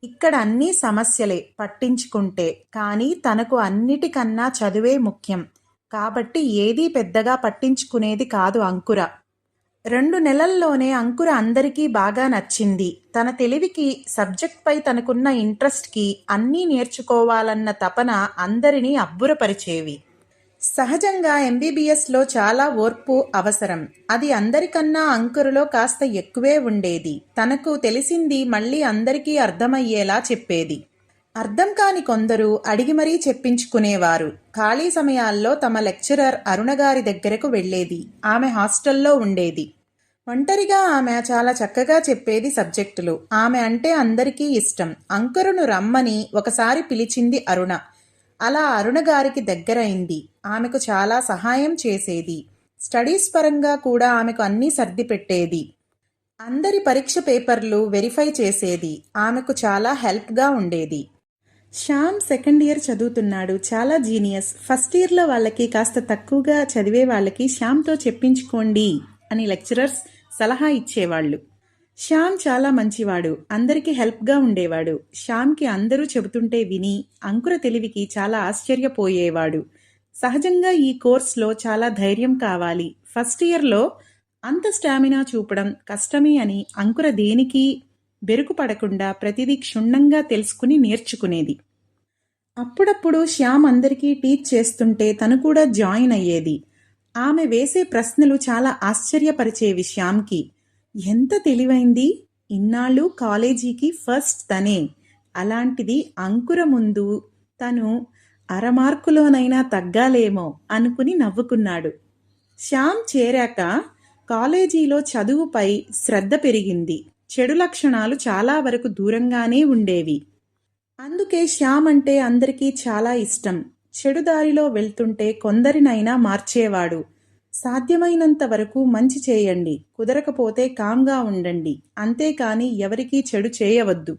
ఇక్కడ అన్నీ సమస్యలే పట్టించుకుంటే, కానీ తనకు అన్నిటికన్నా చదువే ముఖ్యం. కాబట్టి ఏదీ పెద్దగా పట్టించుకునేది కాదు అంకుర. 2 నెలల్లోనే అంకుర అందరికీ బాగా నచ్చింది. తన తెలివికి, సబ్జెక్ట్పై తనకున్న ఇంట్రెస్ట్కి, అన్నీ నేర్చుకోవాలన్న తపన అందరినీ అబ్బురపరిచేవి. సహజంగా ఎంబీబీఎస్లో చాలా ఓర్పు అవసరం. అది అందరికన్నా అంకురలో కాస్త ఎక్కువే ఉండేది. తనకు తెలిసింది మళ్ళీ అందరికీ అర్థమయ్యేలా చెప్పేది. అర్థం కాని కొందరు అడిగి మరీ చెప్పించుకునేవారు. ఖాళీ సమయాల్లో తమ లెక్చరర్ అరుణగారి దగ్గరకు వెళ్ళేది. ఆమె హాస్టల్లో ఉండేది. ఒంటరిగా ఆమె చాలా చక్కగా చెప్పేది సబ్జెక్టులు. ఆమె అంటే అందరికీ ఇష్టం. అంకురును రమ్మని ఒకసారి పిలిచింది అరుణ. అలా అరుణగారికి దగ్గరైంది. ఆమెకు చాలా సహాయం చేసేది. స్టడీస్ పరంగా కూడా ఆమెకు అన్నీ సర్ది పెట్టేది. అందరి పరీక్ష పేపర్లు వెరిఫై చేసేది. ఆమెకు చాలా హెల్ప్గా ఉండేది. శ్యామ్ సెకండ్ ఇయర్ చదువుతున్నాడు. చాలా జీనియస్. ఫస్ట్ ఇయర్లో వాళ్ళకి కాస్త తక్కువగా చదివే వాళ్ళకి శ్యామ్తో చెప్పించుకోండి అని లెక్చరర్స్ సలహా ఇచ్చేవాళ్ళు. శ్యామ్ చాలా మంచివాడు. అందరికీ హెల్ప్గా ఉండేవాడు. శ్యామ్కి అందరూ చెబుతుంటే విని అంకుర తెలివికి చాలా ఆశ్చర్యపోయేవాడు. సహజంగా ఈ కోర్స్లో చాలా ధైర్యం కావాలి. ఫస్ట్ ఇయర్లో అంత స్టామినా చూపడం కష్టమే అని అంకుర దేనికి బెరుకు పడకుండా ప్రతిదీ క్షుణ్ణంగా తెలుసుకుని నేర్చుకునేది. అప్పుడప్పుడు శ్యామ్ అందరికీ టీచ్ చేస్తుంటే తను కూడా జాయిన్ అయ్యేది. ఆమె వేసే ప్రశ్నలు చాలా ఆశ్చర్యపరిచేవి శ్యామ్కి. ఎంత తెలివైంది! ఇన్నాళ్ళు కాలేజీకి ఫస్ట్ తనే. అలాంటిది అంకుర ముందు తను అరమార్కులోనైనా తగ్గాలేమో అనుకుని నవ్వుకున్నాడు. శ్యామ్ చేరాక కాలేజీలో చదువుపై శ్రద్ధ పెరిగింది. చెడు లక్షణాలు చాలా వరకు దూరంగానే ఉండేవి. అందుకే శ్యామ్ అంటే అందరికీ చాలా ఇష్టం. చెడు దారిలో వెళ్తుంటే కొందరినైనా మార్చేవాడు. సాధ్యమైనంత వరకు మంచి చేయండి, కుదరకపోతే కామ్గా ఉండండి, అంతేకాని ఎవరికీ చెడు చేయవద్దు,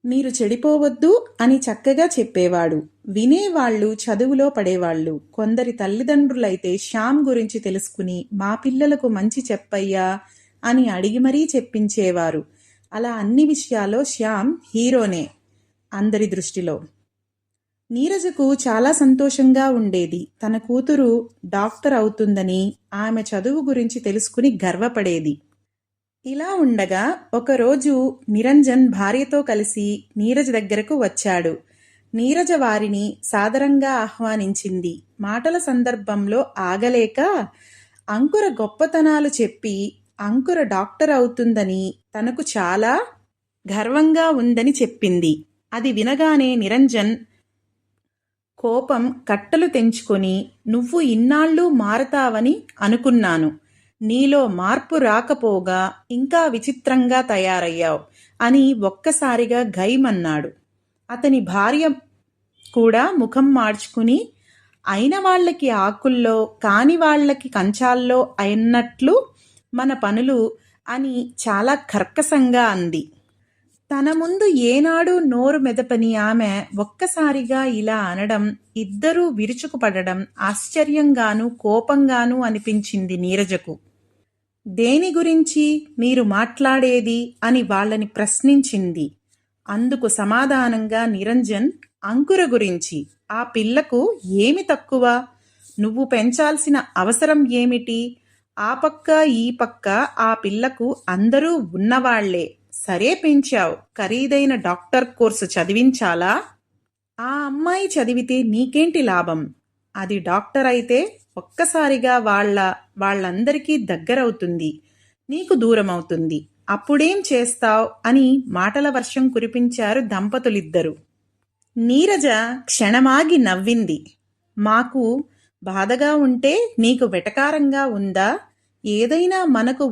మీరు చెడిపోవద్దు అని చక్కగా చెప్పేవాడు. వినేవాళ్లు చదువులో పడేవాళ్లు. కొందరి తల్లిదండ్రులైతే శ్యామ్ గురించి తెలుసుకుని మా పిల్లలకు మంచి చెప్పయ్యా అని అడిగి మరీ చెప్పించేవారు. అలా అన్ని విషయాల్లో శ్యామ్ హీరోనే అందరి దృష్టిలో. నీరజకు చాలా సంతోషంగా ఉండేది. తన కూతురు డాక్టర్ అవుతుందని, ఆమె చదువు గురించి తెలుసుకుని గర్వపడేది. ఇలా ఉండగా ఒకరోజు నిరంజన్ భార్యతో కలిసి నీరజ దగ్గరకు వచ్చాడు. నీరజ వారిని సాదరంగా ఆహ్వానించింది. మాటల సందర్భంలో ఆగలేక అంకుర గొప్పతనాలు చెప్పి అంకుర డాక్టర్ అవుతుందని, తనకు చాలా గర్వంగా ఉందని చెప్పింది. అది వినగానే నిరంజన్ కోపం కట్టలు తెంచుకొని, నువ్వు ఇన్నాళ్ళు మారతావని అనుకున్నాను. నీలో మార్పు రాకపోగా ఇంకా విచిత్రంగా తయారయ్యావు అని ఒక్కసారిగా గైమన్నాడు. అతని భార్య కూడా ముఖం మార్చుకుని, అయిన వాళ్ళకి ఆకుల్లో కాని వాళ్ళకి కంచాల్లో అయినట్లు మన పనులు అని చాలా కర్కశంగా అంది. తన ముందు ఏనాడు నోరు మెదపని ఆమె ఒక్కసారిగా ఇలా అనడం, ఇద్దరూ విరుచుకుపడడం ఆశ్చర్యంగానూ కోపంగానూ అనిపించింది నీరజకు. దేని గురించి మీరు మాట్లాడేది అని వాళ్ళని ప్రశ్నించింది. అందుకు సమాధానంగా నిరంజన్, అంకుర గురించి. ఆ పిల్లకు ఏమి తక్కువ? నువ్వు పెంచాల్సిన అవసరం ఏమిటి? ఆ పక్క ఈ పక్క ఆ పిల్లకు అందరూ ఉన్నవాళ్లే. సరే పెంచావు, ఖరీదైన డాక్టర్ కోర్సు చదివించాలా? ఆ అమ్మాయి చదివితే నీకేంటి లాభం? అది డాక్టర్ అయితే ఒక్కసారిగా వాళ్ళందరికీ దగ్గరవుతుంది, నీకు దూరమవుతుంది. అప్పుడేం చేస్తావ్ అని మాటల వర్షం కురిపించారు దంపతులిద్దరూ. నీరజ క్షణమాగి నవ్వింది. మాకు బాధగా ఉంటే నీకు వెటకారంగా ఉందా? ఏదైనా మనకు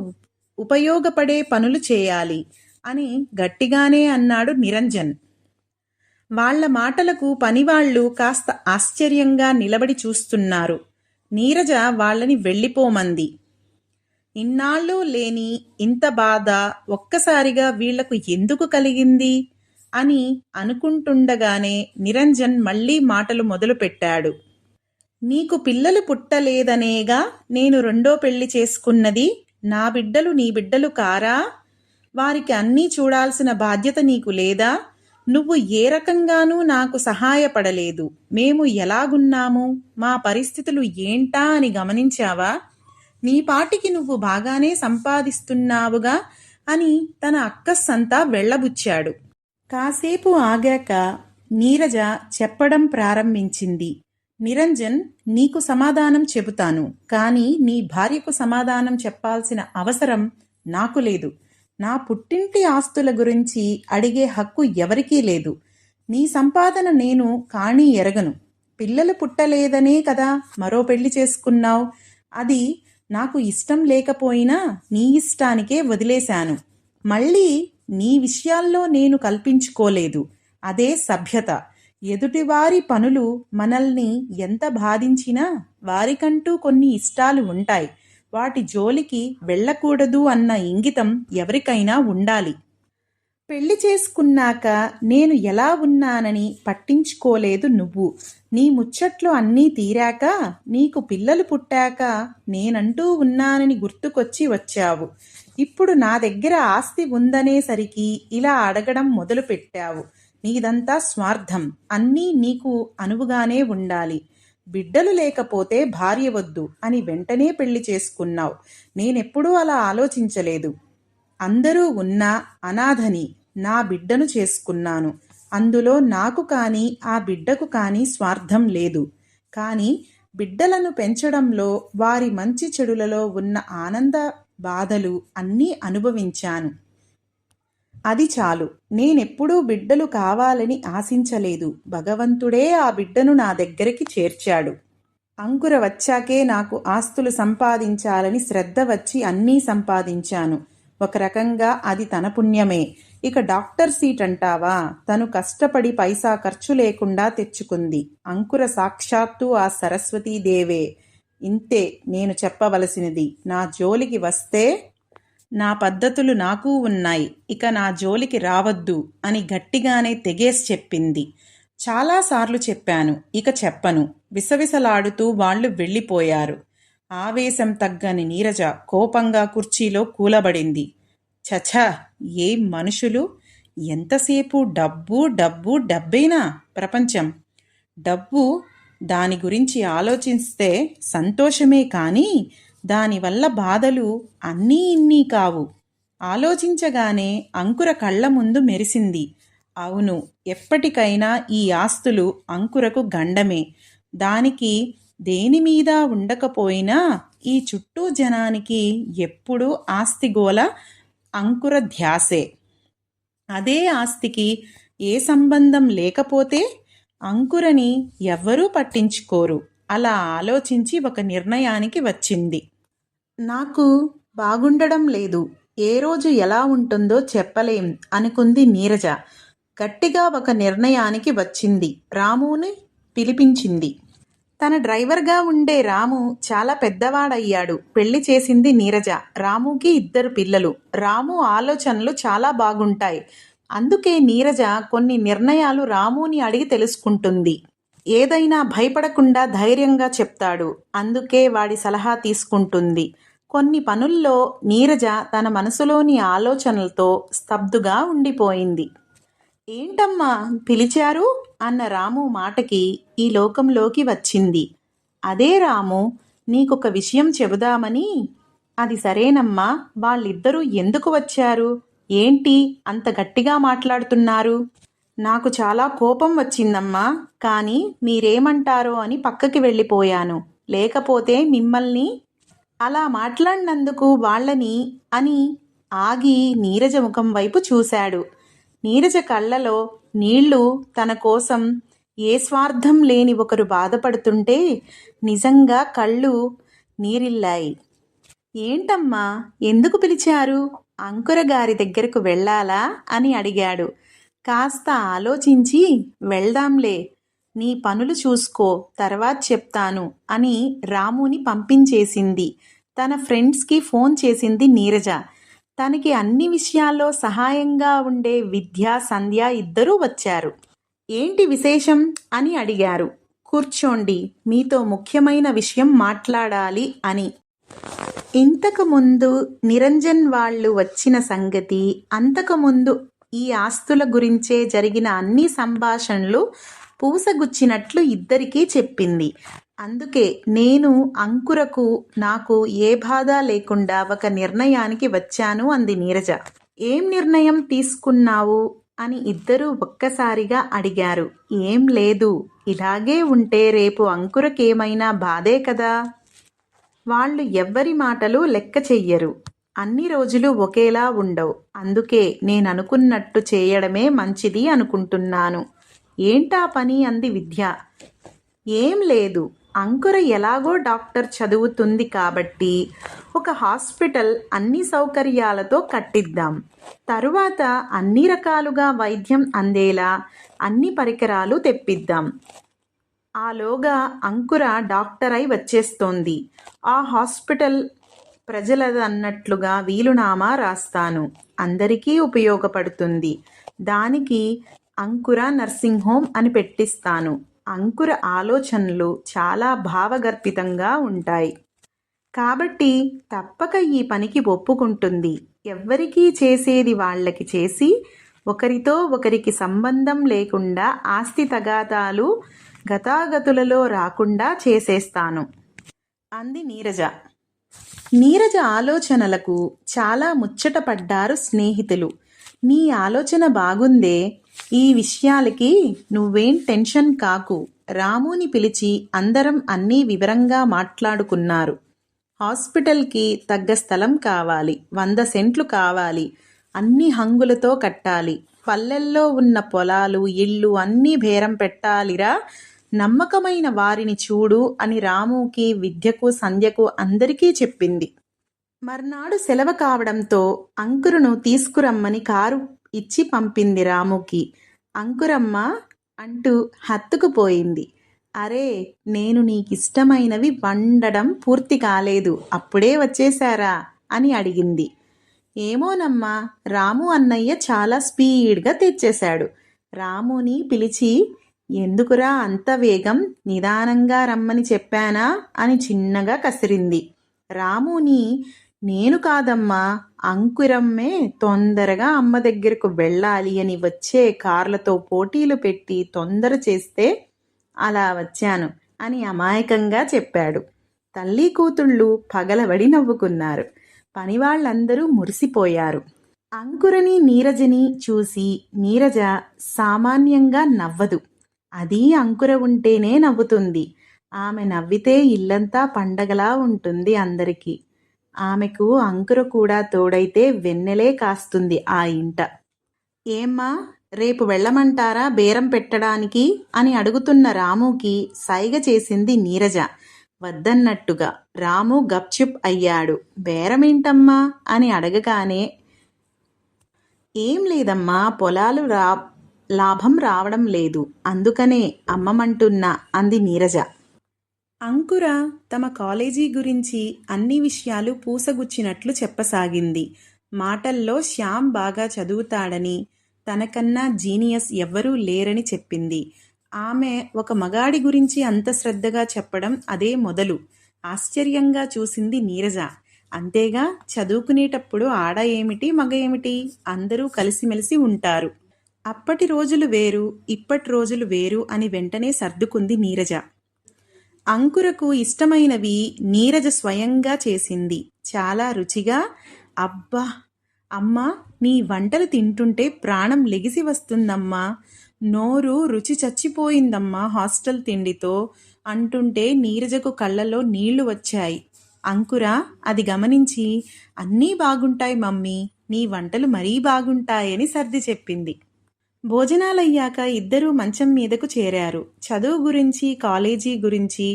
ఉపయోగపడే పనులు చేయాలి అని గట్టిగానే అన్నాడు నిరంజన్. వాళ్ళ మాటలకు పనివాళ్లు కాస్త ఆశ్చర్యంగా నిలబడి చూస్తున్నారు. నీరజ వాళ్ళని వెళ్ళిపోమంది. ఇన్నాళ్ళు లేని ఇంత బాధ ఒక్కసారిగా వీళ్లకు ఎందుకు కలిగింది అని అనుకుంటుండగానే నిరంజన్ మళ్లీ మాటలు మొదలుపెట్టాడు. నీకు పిల్లలు పుట్టలేదనేగా నేను రెండో పెళ్లి చేసుకున్నది. నా బిడ్డలు నీ బిడ్డలు కారా? వారికి అన్నీ చూడాల్సిన బాధ్యత నీకు లేదా? నువ్వు ఏ రకంగానూ నాకు సహాయపడలేదు. మేము ఎలాగున్నాము, మా పరిస్థితులు ఏంటా అని గమనించావా? నీ పాటికి నువ్వు బాగానే సంపాదిస్తున్నావుగా అని తన అక్కస్సంతా వెళ్ళబుచ్చాడు. కాసేపు ఆగాక నీరజ చెప్పడం ప్రారంభించింది. నిరంజన్, నీకు సమాధానం చెబుతాను, కానీ నీ భార్యకు సమాధానం చెప్పాల్సిన అవసరం నాకు లేదు. నా పుట్టింటి ఆస్తుల గురించి అడిగే హక్కు ఎవరికీ లేదు. నీ సంపాదన నేను కాణీ ఎరగను. పిల్లలు పుట్టలేదనే కదా మరో పెళ్లి చేసుకున్నావు. అది నాకు ఇష్టం లేకపోయినా నీ ఇష్టానికే వదిలేశాను. మళ్ళీ నీ విషయాల్లో నేను కల్పించుకోలేదు. అదే సభ్యత. ఎదుటివారి పనులు మనల్ని ఎంత బాధించినా వారికంటూ కొన్ని ఇష్టాలు ఉంటాయి. వాటి జోలికి వెళ్ళకూడదు అన్న ఇంగితం ఎవరికైనా ఉండాలి. పెళ్లి చేసుకున్నాక నేను ఎలా ఉన్నానని పట్టించుకోలేదు నువ్వు. నీ ముచ్చట్లు అన్నీ తీరాక, నీకు పిల్లలు పుట్టాక నేనంటూ ఉన్నానని గుర్తుకొచ్చి వచ్చావు. ఇప్పుడు నా దగ్గర ఆస్తి ఉందనేసరికి ఇలా అడగడం మొదలు పెట్టావు. నీదంతా స్వార్థం. అన్నీ నీకు అనువుగానే ఉండాలి. బిడ్డలు లేకపోతే భార్య వద్దు అని వెంటనే పెళ్లి చేసుకున్నావు. నేనెప్పుడూ అలా ఆలోచించలేదు. అందరూ ఉన్నా అనాథని నా బిడ్డను చేసుకున్నాను. అందులో నాకు కానీ ఆ బిడ్డకు కానీ స్వార్థం లేదు. కానీ బిడ్డలను పెంచడంలో, వారి మంచి చెడులలో ఉన్న ఆనంద బాధలు అన్నీ అనుభవించాను. అది చాలు. నేనెప్పుడూ బిడ్డలు కావాలని ఆశించలేదు. భగవంతుడే ఆ బిడ్డను నా దగ్గరికి చేర్చాడు. అంకుర వచ్చాకే నాకు ఆస్తులు సంపాదించాలని శ్రద్ధ వచ్చి అన్నీ సంపాదించాను. ఒక రకంగా అది తన పుణ్యమే. ఇక డాక్టర్ సీట్ అంటావా? తను కష్టపడి పైసా ఖర్చు లేకుండా తెచ్చుకుంది. అంకుర సాక్షాత్తు ఆ సరస్వతీదేవే. ఇంతే నేను చెప్పవలసినది. నా జోలికి వస్తే నా పద్ధతులు నాకూ ఉన్నాయి. ఇక నా జోలికి రావద్దు అని గట్టిగానే తెగేసి చెప్పింది. చాలాసార్లు చెప్పాను, ఇక చెప్పను. విసవిసలాడుతూ వాళ్ళు వెళ్ళిపోయారు. ఆవేశం తగ్గని నీరజ కోపంగా కుర్చీలో కూలబడింది. చఛా, ఏం మనుషులు! ఎంతసేపు డబ్బు డబ్బు డబ్బేనా ప్రపంచం? డబ్బు, దాని గురించి ఆలోచిస్తే సంతోషమే కానీ దానివల్ల బాధలు అన్నీ ఇన్నీ కావు. ఆలోచించగానే అంకుర కళ్ళ ముందు మెరిసింది. అవును, ఎప్పటికైనా ఈ ఆస్తులు అంకురకు గండమే. దానికి దేనిమీద ఉండకపోయినా ఈ చుట్టూ జనానికి ఎప్పుడూ ఆస్తిగోల అంకుర ధ్యాసే. అదే ఆస్తికి ఏ సంబంధం లేకపోతే అంకురని ఎవ్వరూ పట్టించుకోరు. అలా ఆలోచించి ఒక నిర్ణయానికి వచ్చింది. నాకు బాగుండడం లేదు. ఏ రోజు ఎలా ఉంటుందో చెప్పలేం అనుకుంది నీరజ. గట్టిగా ఒక నిర్ణయానికి వచ్చింది. రాముని పిలిపించింది. తన డ్రైవర్గా ఉండే రాము చాలా పెద్దవాడయ్యాడు. పెళ్లి చేసింది నీరజ. రాముకి 2 పిల్లలు. రాము ఆలోచనలు చాలా బాగుంటాయి. అందుకే నీరజ కొన్ని నిర్ణయాలు రాముని అడిగి తెలుసుకుంటుంది. ఏదైనా భయపడకుండా ధైర్యంగా చెప్తాడు. అందుకే వాడి సలహా తీసుకుంటుంది. కొన్ని పనుల్లో నీరజ తన మనసులోని ఆలోచనలతో స్తబ్దుగా ఉండిపోయింది. ఏంటమ్మా పిలిచారు అన్న రాము మాటకి ఈ లోకంలోకి వచ్చింది. అదే రాము, నీకొక విషయం చెబుదామని. అది సరేనమ్మా, వాళ్ళిద్దరూ ఎందుకు వచ్చారు? ఏంటి అంత గట్టిగా మాట్లాడుతున్నారు? నాకు చాలా కోపం వచ్చిందమ్మా, కానీ మీరేమంటారో అని పక్కకి వెళ్ళిపోయాను. లేకపోతే మిమ్మల్ని అలా మాట్లాడినందుకు వాళ్ళని అని ఆగి నీరజ ముఖం వైపు చూశాడు. నీరజ కళ్ళలో నీళ్లు తన కోసం ఏ స్వార్థం లేని ఒకరు బాధపడుతుంటే నిజంగా కళ్ళు నీరిల్లాయి. ఏంటమ్మా, ఎందుకు పిలిచారు? అంకుర గారి దగ్గరకు వెళ్ళాలా అని అడిగాడు. కాస్త ఆలోచించి వెళ్దాంలే, నీ పనులు చూసుకో, తర్వాత చెప్తాను అని రాముని పంపించేసింది. తన ఫ్రెండ్స్కి ఫోన్ చేసింది నీరజ. తనకి అన్ని విషయాల్లో సహాయంగా ఉండే విద్య, సంధ్య ఇద్దరూ వచ్చారు. ఏంటి విశేషం అని అడిగారు. కూర్చోండి, మీతో ముఖ్యమైన విషయం మాట్లాడాలి అని. ఇంతకుముందు నిరంజన్ వాళ్ళు వచ్చిన సంగతి, అంతకుముందు ఈ ఆస్తుల గురించే జరిగిన అన్ని సంభాషణలు పూసగుచ్చినట్లు ఇద్దరికీ చెప్పింది. అందుకే నేను అంకురకు నాకు ఏ బాధ లేకుండా ఒక నిర్ణయానికి వచ్చాను అంది నీరజ. ఏం నిర్ణయం తీసుకున్నావు అని ఇద్దరూ ఒక్కసారిగా అడిగారు. ఏం లేదు, ఇలాగే ఉంటే రేపు అంకురకేమైనా బాధే కదా. వాళ్ళు ఎవ్వరి మాటలు లెక్క చెయ్యరు. అన్ని రోజులు ఒకేలా ఉండవు. అందుకే నేననుకున్నట్టు చేయడమే మంచిది అనుకుంటున్నాను. ఏంటా పని అంది విద్య. ఏం లేదు, అంకుర ఎలాగో డాక్టర్ చదువుతుంది కాబట్టి ఒక హాస్పిటల్ అన్ని సౌకర్యాలతో కట్టిద్దాం. తరువాత అన్ని రకాలుగా వైద్యం అందేలా అన్ని పరికరాలు తెప్పిద్దాం. ఆలోగా అంకుర డాక్టర్ అయి వచ్చేస్తోంది. ఆ హాస్పిటల్ ప్రజలదన్నట్లుగా వీలునామా రాస్తాను. అందరికీ ఉపయోగపడుతుంది. దానికి అంకుర నర్సింగ్ హోమ్ అని పెట్టిస్తాను. అంకుర ఆలోచనలు చాలా భావగర్భితంగా ఉంటాయి కాబట్టి తప్పక ఈ పనికి ఒప్పుకుంటుంది. ఎవ్వరికీ చేసేది వాళ్ళకి చేసి ఒకరితో ఒకరికి సంబంధం లేకుండా ఆస్తి తగాదాలు గతాగతులలో రాకుండా చేసేస్తాను అంది నీరజ. నీరజ ఆలోచనలకు చాలా ముచ్చటపడ్డారు స్నేహితులు. నీ ఆలోచన బాగుందే, ఈ విషయాలకి నువ్వేం టెన్షన్ కాకు. రాముని పిలిచి అందరం అన్నీ వివరంగా మాట్లాడుకున్నారు. హాస్పిటల్కి తగ్గ స్థలం కావాలి, 100 సెంట్లు కావాలి, అన్ని హంగులతో కట్టాలి. పల్లెల్లో ఉన్న పొలాలు, ఇళ్ళు అన్నీ బేరం పెట్టాలిరా. నమ్మకమైన వారిని చూడు అని రాముకి, విద్యకు, సంధ్యకు అందరికీ చెప్పింది. మర్నాడు సెలవు కావడంతో అంకురును తీసుకురమ్మని కారు ఇచ్చి పంపింది రాముకి. అంకురమ్మ అంటూ హత్తుకుపోయింది. అరే, నేను నీకిష్టమైనవి వండడం పూర్తి కాలేదు, అప్పుడే వచ్చేశారా అని అడిగింది. ఏమోనమ్మా, రాము అన్నయ్య చాలా స్పీడ్గా తెచ్చేశాడు. రాముని పిలిచి, ఎందుకురా అంత వేగం, నిదానంగా రమ్మని చెప్పానా అని చిన్నగా కసిరింది. రాముని, నేను కాదమ్మా, అంకురమ్మే తొందరగా అమ్మ దగ్గరకు వెళ్ళాలి అని వచ్చే కార్లతో పోటీలు పెట్టి తొందర చేస్తే అలా వచ్చాను అని అమాయకంగా చెప్పాడు. తల్లి కూతుళ్ళు పగలబడి నవ్వుకున్నారు. పనివాళ్లందరూ మురిసిపోయారు. అంకురని, నీరజని చూసి నీరజ సామాన్యంగా నవ్వదు. అది అంకుర ఉంటేనే నవ్వుతుంది. ఆమె నవ్వితే ఇల్లంతా పండగలా ఉంటుంది అందరికీ. ఆమెకు అంకుర కూడా తోడైతే వెన్నెలే కాస్తుంది ఆ ఇంట. ఏమ్మా, రేపు వెళ్ళమంటారా బేరం పెట్టడానికి అని అడుగుతున్న రాముకి సైగ చేసింది నీరజ వద్దన్నట్టుగా. రాము గప్చుప్ అయ్యాడు. బేరమేంటమ్మా అని అడగగానే, ఏం లేదమ్మా, పొలాలు లాభం రావడం లేదు, అందుకనే అమ్మమంటున్నా అంది నీరజ. అంకుర తమ కాలేజీ గురించి అన్ని విషయాలు పూసగుచ్చినట్లు చెప్పసాగింది. మాటల్లో శ్యామ్ బాగా చదువుతాడని, తనకన్నా జీనియస్ ఎవ్వరూ లేరని చెప్పింది. ఆమె ఒక మగాడి గురించి అంత శ్రద్ధగా చెప్పడం అదే మొదలు. ఆశ్చర్యంగా చూసింది నీరజ. అంతేగా, చదువుకునేటప్పుడు ఆడ ఏమిటి మగ ఏమిటి, అందరూ కలిసిమెలిసి ఉంటారు. అప్పటి రోజులు వేరు, ఇప్పటి రోజులు వేరు అని వెంటనే సర్దుకుంది నీరజ. అంకురకు ఇష్టమైనవి నీరజ స్వయంగా చేసింది. చాలా రుచిగా. అబ్బా అమ్మా, నీ వంటలు తింటుంటే ప్రాణం లెగిసి వస్తుందమ్మా, నోరు రుచి చచ్చిపోయిందమ్మా హాస్టల్ తిండితో, అంటుంటే నీరజకు కళ్ళలో నీళ్లు వచ్చాయి. అంకుర అది గమనించి, అన్నీ బాగుంటాయి మమ్మీ, నీ వంటలు మరీ బాగుంటాయని సర్ది చెప్పింది. భోజనాలయ్యాక ఇద్దరూ మంచం మీదకు చేరారు. చదువు గురించి, కాలేజీ గురించి,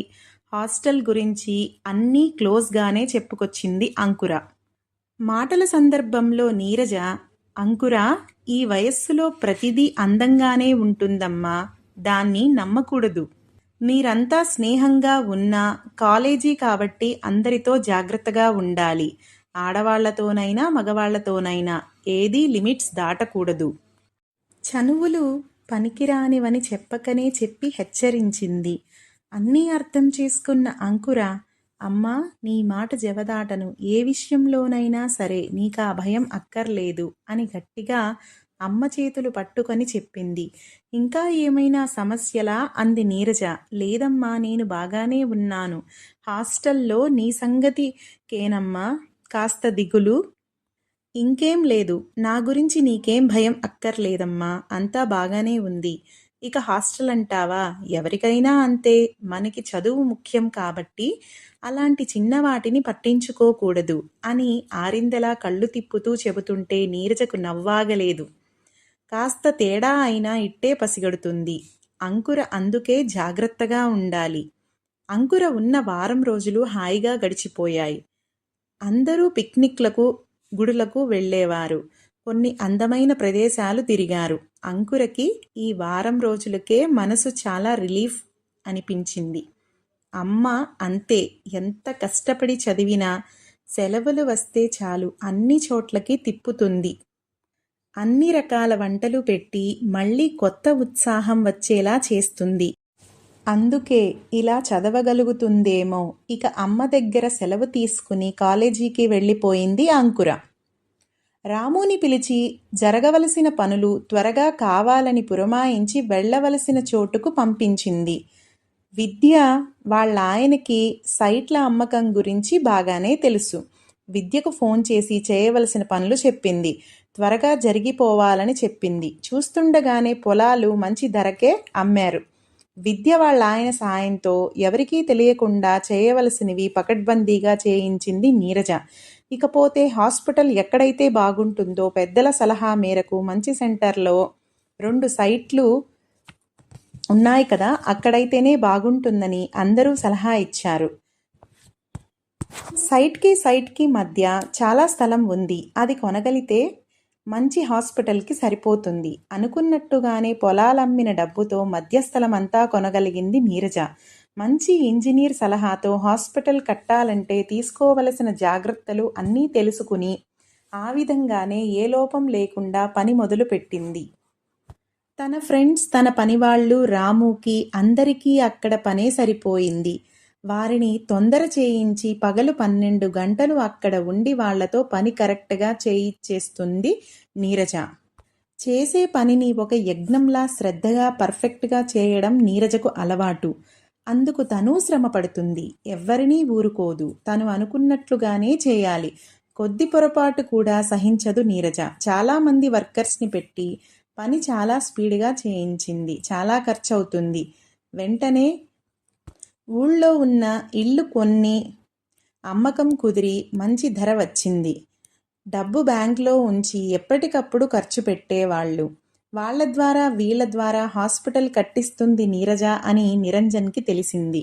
హాస్టల్ గురించి అన్నీ క్లోజ్గానే చెప్పుకొచ్చింది అంకుర. మాటల సందర్భంలో నీరజ, అంకుర, ఈ వయస్సులో ప్రతిదీ అందంగానే ఉంటుందమ్మా, దాన్ని నమ్మకూడదు. మీరంతా స్నేహంగా ఉన్నా కాలేజీ కాబట్టి అందరితో జాగ్రత్తగా ఉండాలి. ఆడవాళ్లతోనైనా మగవాళ్లతోనైనా ఏదీ లిమిట్స్ దాటకూడదు. చనువులు పనికిరానివని చెప్పకనే చెప్పి హెచ్చరించింది. అన్నీ అర్థం చేసుకున్న అంకుర, అమ్మా, నీ మాట జవదాటను, ఏ విషయంలోనైనా సరే నీకా భయం అక్కర్లేదు అని గట్టిగా అమ్మ చేతులు పట్టుకొని చెప్పింది. ఇంకా ఏమైనా సమస్యలా అంది నీరజ. లేదమ్మా, నేను బాగానే ఉన్నాను. హాస్టల్లో నీ సంగతికేనమ్మా కాస్త దిగులు? ఇంకేం లేదు, నా గురించి నీకేం భయం అక్కర్లేదమ్మా, అంతా బాగానే ఉంది. ఇక హాస్టల్ అంటావా, ఎవరికైనా అంతే. మనకి చదువు ముఖ్యం కాబట్టి అలాంటి చిన్నవాటిని పట్టించుకోకూడదు అని ఆరిందెలా కళ్ళు తిప్పుతూ చెబుతుంటే నీరజకు నవ్వాగలేదు. కాస్త తేడా అయినా ఇట్టే పసిగడుతుంది. అంకుర అందుకే జాగ్రత్తగా ఉండాలి. అంకుర ఉన్న వారం రోజులు హాయిగా గడిచిపోయాయి. అందరూ పిక్నిక్లకు, గుడులకు వెళ్ళేవారు. కొన్ని అందమైన ప్రదేశాలు తిరిగారు. అంకురకి ఈ వారం రోజులకే మనసు చాలా రిలీఫ్ అనిపించింది. అమ్మ అంతే, ఎంత కష్టపడి చదివినా సెలవులు వస్తే చాలు అన్ని చోట్లకి తిప్పుతుంది. అన్ని రకాల వంటలు పెట్టి మళ్ళీ కొత్త ఉత్సాహం వచ్చేలా చేస్తుంది. అందుకే ఇలా చదవగలుగుతుందేమో. ఇక అమ్మ దగ్గర సెలవు తీసుకుని కాలేజీకి వెళ్ళిపోయింది అంకుర. రాముని పిలిచి జరగవలసిన పనులు త్వరగా కావాలని పురమాయించి వెళ్ళవలసిన చోటుకు పంపించింది. విద్య వాళ్ళాయనకి సైట్ల అమ్మకం గురించి బాగానే తెలుసు. విద్యకు ఫోన్ చేసి చేయవలసిన పనులు చెప్పింది. త్వరగా జరిగిపోవాలని చెప్పింది. చూస్తుండగానే పొలాలు మంచి ధరకే అమ్మారు. విద్య వాళ్ళాయన సాయంతో ఎవరికీ తెలియకుండా చేయవలసినవి పకడ్బందీగా చేయించింది నీరజ. ఇకపోతే హాస్పిటల్ ఎక్కడైతే బాగుంటుందో పెద్దల సలహా మేరకు మంచి సెంటర్లో 2 సైట్లు ఉన్నాయి కదా, అక్కడైతేనే బాగుంటుందని అందరూ సలహా ఇచ్చారు. సైట్కి మధ్య చాలా స్థలం ఉంది. అది కొనగలితే మంచి హాస్పిటల్కి సరిపోతుంది. అనుకున్నట్టుగానే పొలాలమ్మిన డబ్బుతో మధ్యస్థలమంతా కొనగలిగింది నీరజ. మంచి ఇంజనీర్ సలహాతో హాస్పిటల్ కట్టాలంటే తీసుకోవలసిన జాగ్రత్తలు అన్నీ తెలుసుకుని ఆ విధంగానే ఏ లోపం లేకుండా పని మొదలుపెట్టింది. తన ఫ్రెండ్స్, తన పనివాళ్ళు, రాముకి అందరికీ అక్కడ పనే సరిపోయింది. వారిని తొందర చేయించి పగలు 12 గంటలు అక్కడ ఉండి వాళ్లతో పని కరెక్ట్గా చేయిచ్చేస్తుంది నీరజ. చేసే పనిని ఒక యజ్ఞంలా శ్రద్ధగా పర్ఫెక్ట్గా చేయడం నీరజకు అలవాటు. అందుకు తను శ్రమ పడుతుంది. ఎవ్వరినీ ఊరుకోదు. తను అనుకున్నట్లుగానే చేయాలి. కొద్ది పొరపాటు కూడా సహించదు నీరజ. చాలామంది వర్కర్స్ని పెట్టి పని చాలా స్పీడ్గా చేయించింది. చాలా ఖర్చవుతుంది. వెంటనే ఊళ్ళో ఉన్న ఇల్లు కొన్ని అమ్మకం కుదిరి మంచి ధర వచ్చింది. డబ్బు బ్యాంక్లో ఉంచి ఎప్పటికప్పుడు ఖర్చు పెట్టేవాళ్ళు. వాళ్ల ద్వారా వీళ్ల ద్వారా హాస్పిటల్ కట్టిస్తుంది నీరజ అని నిరంజన్కి తెలిసింది.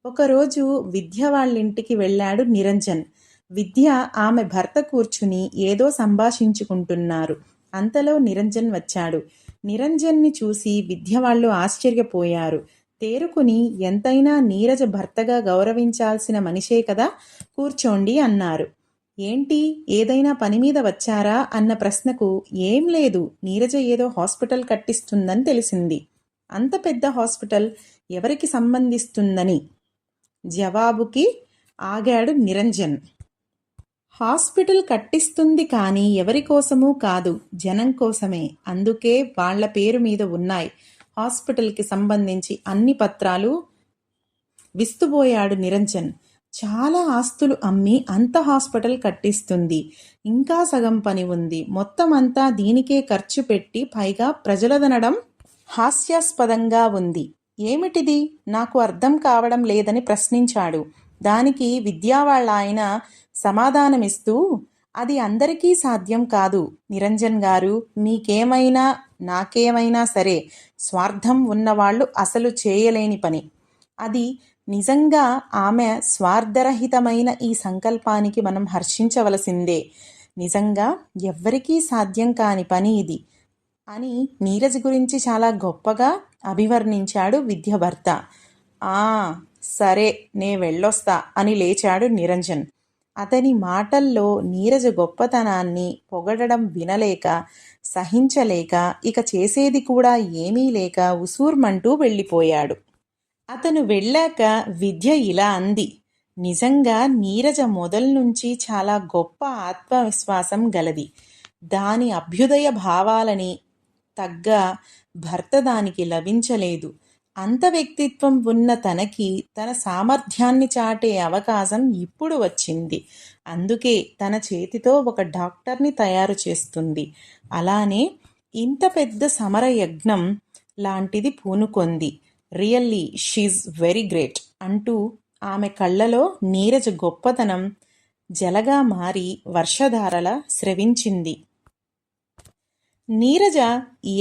ఒకరోజు విద్య వాళ్ళింటికి వెళ్ళాడు నిరంజన్. విద్య ఆమె భర్త కూర్చుని ఏదో సంభాషించుకుంటున్నారు. అంతలో నిరంజన్ వచ్చాడు. నిరంజన్ని చూసి విద్య వాళ్ళు ఆశ్చర్యపోయారు. తేరుకుని, ఎంతైనా నీరజ భర్తగా గౌరవించాల్సిన మనిషే కదా, కూర్చోండి అన్నారు. ఏంటి, ఏదైనా పని మీద వచ్చారా అన్న ప్రశ్నకు ఏం లేదు, నీరజ ఏదో హాస్పిటల్ కట్టిస్తుందని తెలిసింది. అంత పెద్ద హాస్పిటల్ ఎవరికి సంబంధిస్తుందని జవాబుకి ఆగాడు నిరంజన్. హాస్పిటల్ కట్టిస్తుంది కానీ ఎవరి కోసమూ కాదు, జనం కోసమే. అందుకే వాళ్ల పేరు మీద ఉన్నాయి హాస్పిటల్కి సంబంధించి అన్ని పత్రాలు. విస్తుబోయాడు నిరంజన్. చాలా ఆస్తులు అమ్మి అంత హాస్పిటల్ కట్టిస్తుంది. ఇంకా సగం పని ఉంది. మొత్తం అంతా దీనికే ఖర్చు పెట్టి పైగా ప్రజలదనడం హాస్యాస్పదంగా ఉంది. ఏమిటిది? నాకు అర్థం కావడం లేదని ప్రశ్నించాడు. దానికి విద్యా వాళ్ళ ఆయన సమాధానమిస్తూ, అది అందరికీ సాధ్యం కాదు నిరంజన్ గారు. మీకేమైనా నాకేమైనా సరే స్వార్థం ఉన్నవాళ్ళు అసలు చేయలేని పని. అది నిజంగా ఆమె స్వార్థరహితమైన ఈ సంకల్పానికి మనం హర్షించవలసిందే. నిజంగా ఎవ్వరికీ సాధ్యం కాని పని ఇది అని నీరజ్ గురించి చాలా గొప్పగా అభివర్ణించాడు విద్య భర్త. ఆ సరే, నే వెళ్ళొస్తా అని లేచాడు నిరంజన్. అతని మాటల్లో నీరజ గొప్పతనాన్ని పొగడడం వినలేక, సహించలేక, ఇక చేసేది కూడా ఏమీ లేక ఉసూర్మంటూ వెళ్ళిపోయాడు. అతను వెళ్ళాక విద్య ఇలా అంది. నిజంగా నీరజ మొదల్నుంచి చాలా గొప్ప ఆత్మవిశ్వాసం గలది. దాని అభ్యుదయ భావాలని తగ్గ భర్త దానికి లభించలేదు. అంత వ్యక్తిత్వం ఉన్న తనకి తన సామర్థ్యాన్ని చాటే అవకాశం ఇప్పుడు వచ్చింది. అందుకే తన చేతితో ఒక డాక్టర్ని తయారు చేస్తుంది. అలానే ఇంత పెద్ద సమరయజ్ఞం లాంటిది పూనుకొంది. రియల్లీ షీజ్ వెరీ గ్రేట్ అంటూ ఆమె కళ్ళలో నీరజ గొప్పతనం జలగా మారి వర్షధారల స్రవించింది. నీరజ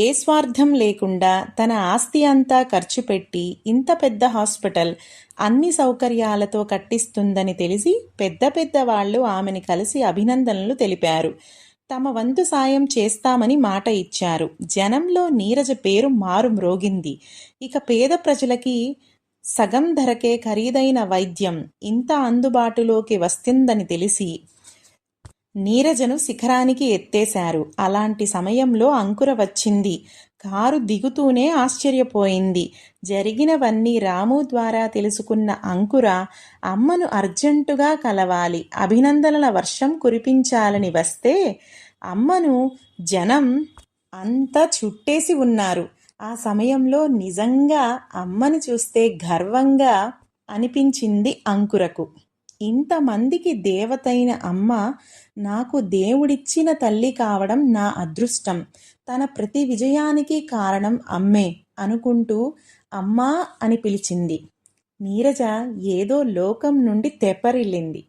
ఏ స్వార్థం లేకుండా తన ఆస్తి అంతా ఖర్చు పెట్టి ఇంత పెద్ద హాస్పిటల్ అన్ని సౌకర్యాలతో కట్టిస్తుందని తెలిసి పెద్ద పెద్ద వాళ్ళు ఆమెని కలిసి అభినందనలు తెలిపారు. తమ వంతు సాయం చేస్తామని మాట ఇచ్చారు. జనంలో నీరజ పేరు మారు మ్రోగింది. ఇక పేద ప్రజలకి సగం ధరకే ఖరీదైన వైద్యం ఇంత అందుబాటులోకి వస్తుందని తెలిసి నీరజను శిఖరానికి ఎత్తేశారు. అలాంటి సమయంలో అంకుర వచ్చింది. కారు దిగుతూనే ఆశ్చర్యపోయింది. జరిగినవన్నీ రాము ద్వారా తెలుసుకున్న అంకుర అమ్మను అర్జెంటుగా కలవాలి, అభినందనల వర్షం కురిపించాలని వస్తే అమ్మను జనం అంతా చుట్టేసి ఉన్నారు. ఆ సమయంలో నిజంగా అమ్మను చూస్తే గర్వంగా అనిపించింది అంకురకు. ఇంతమందికి దేవతైన అమ్మ నాకు దేవుడిచ్చిన తల్లి కావడం నా అదృష్టం. తన ప్రతి విజయానికి కారణం అమ్మే అనుకుంటూ అమ్మా అని పిలిచింది. నీరజ ఏదో లోకం నుండి తెప్పరిల్లింది.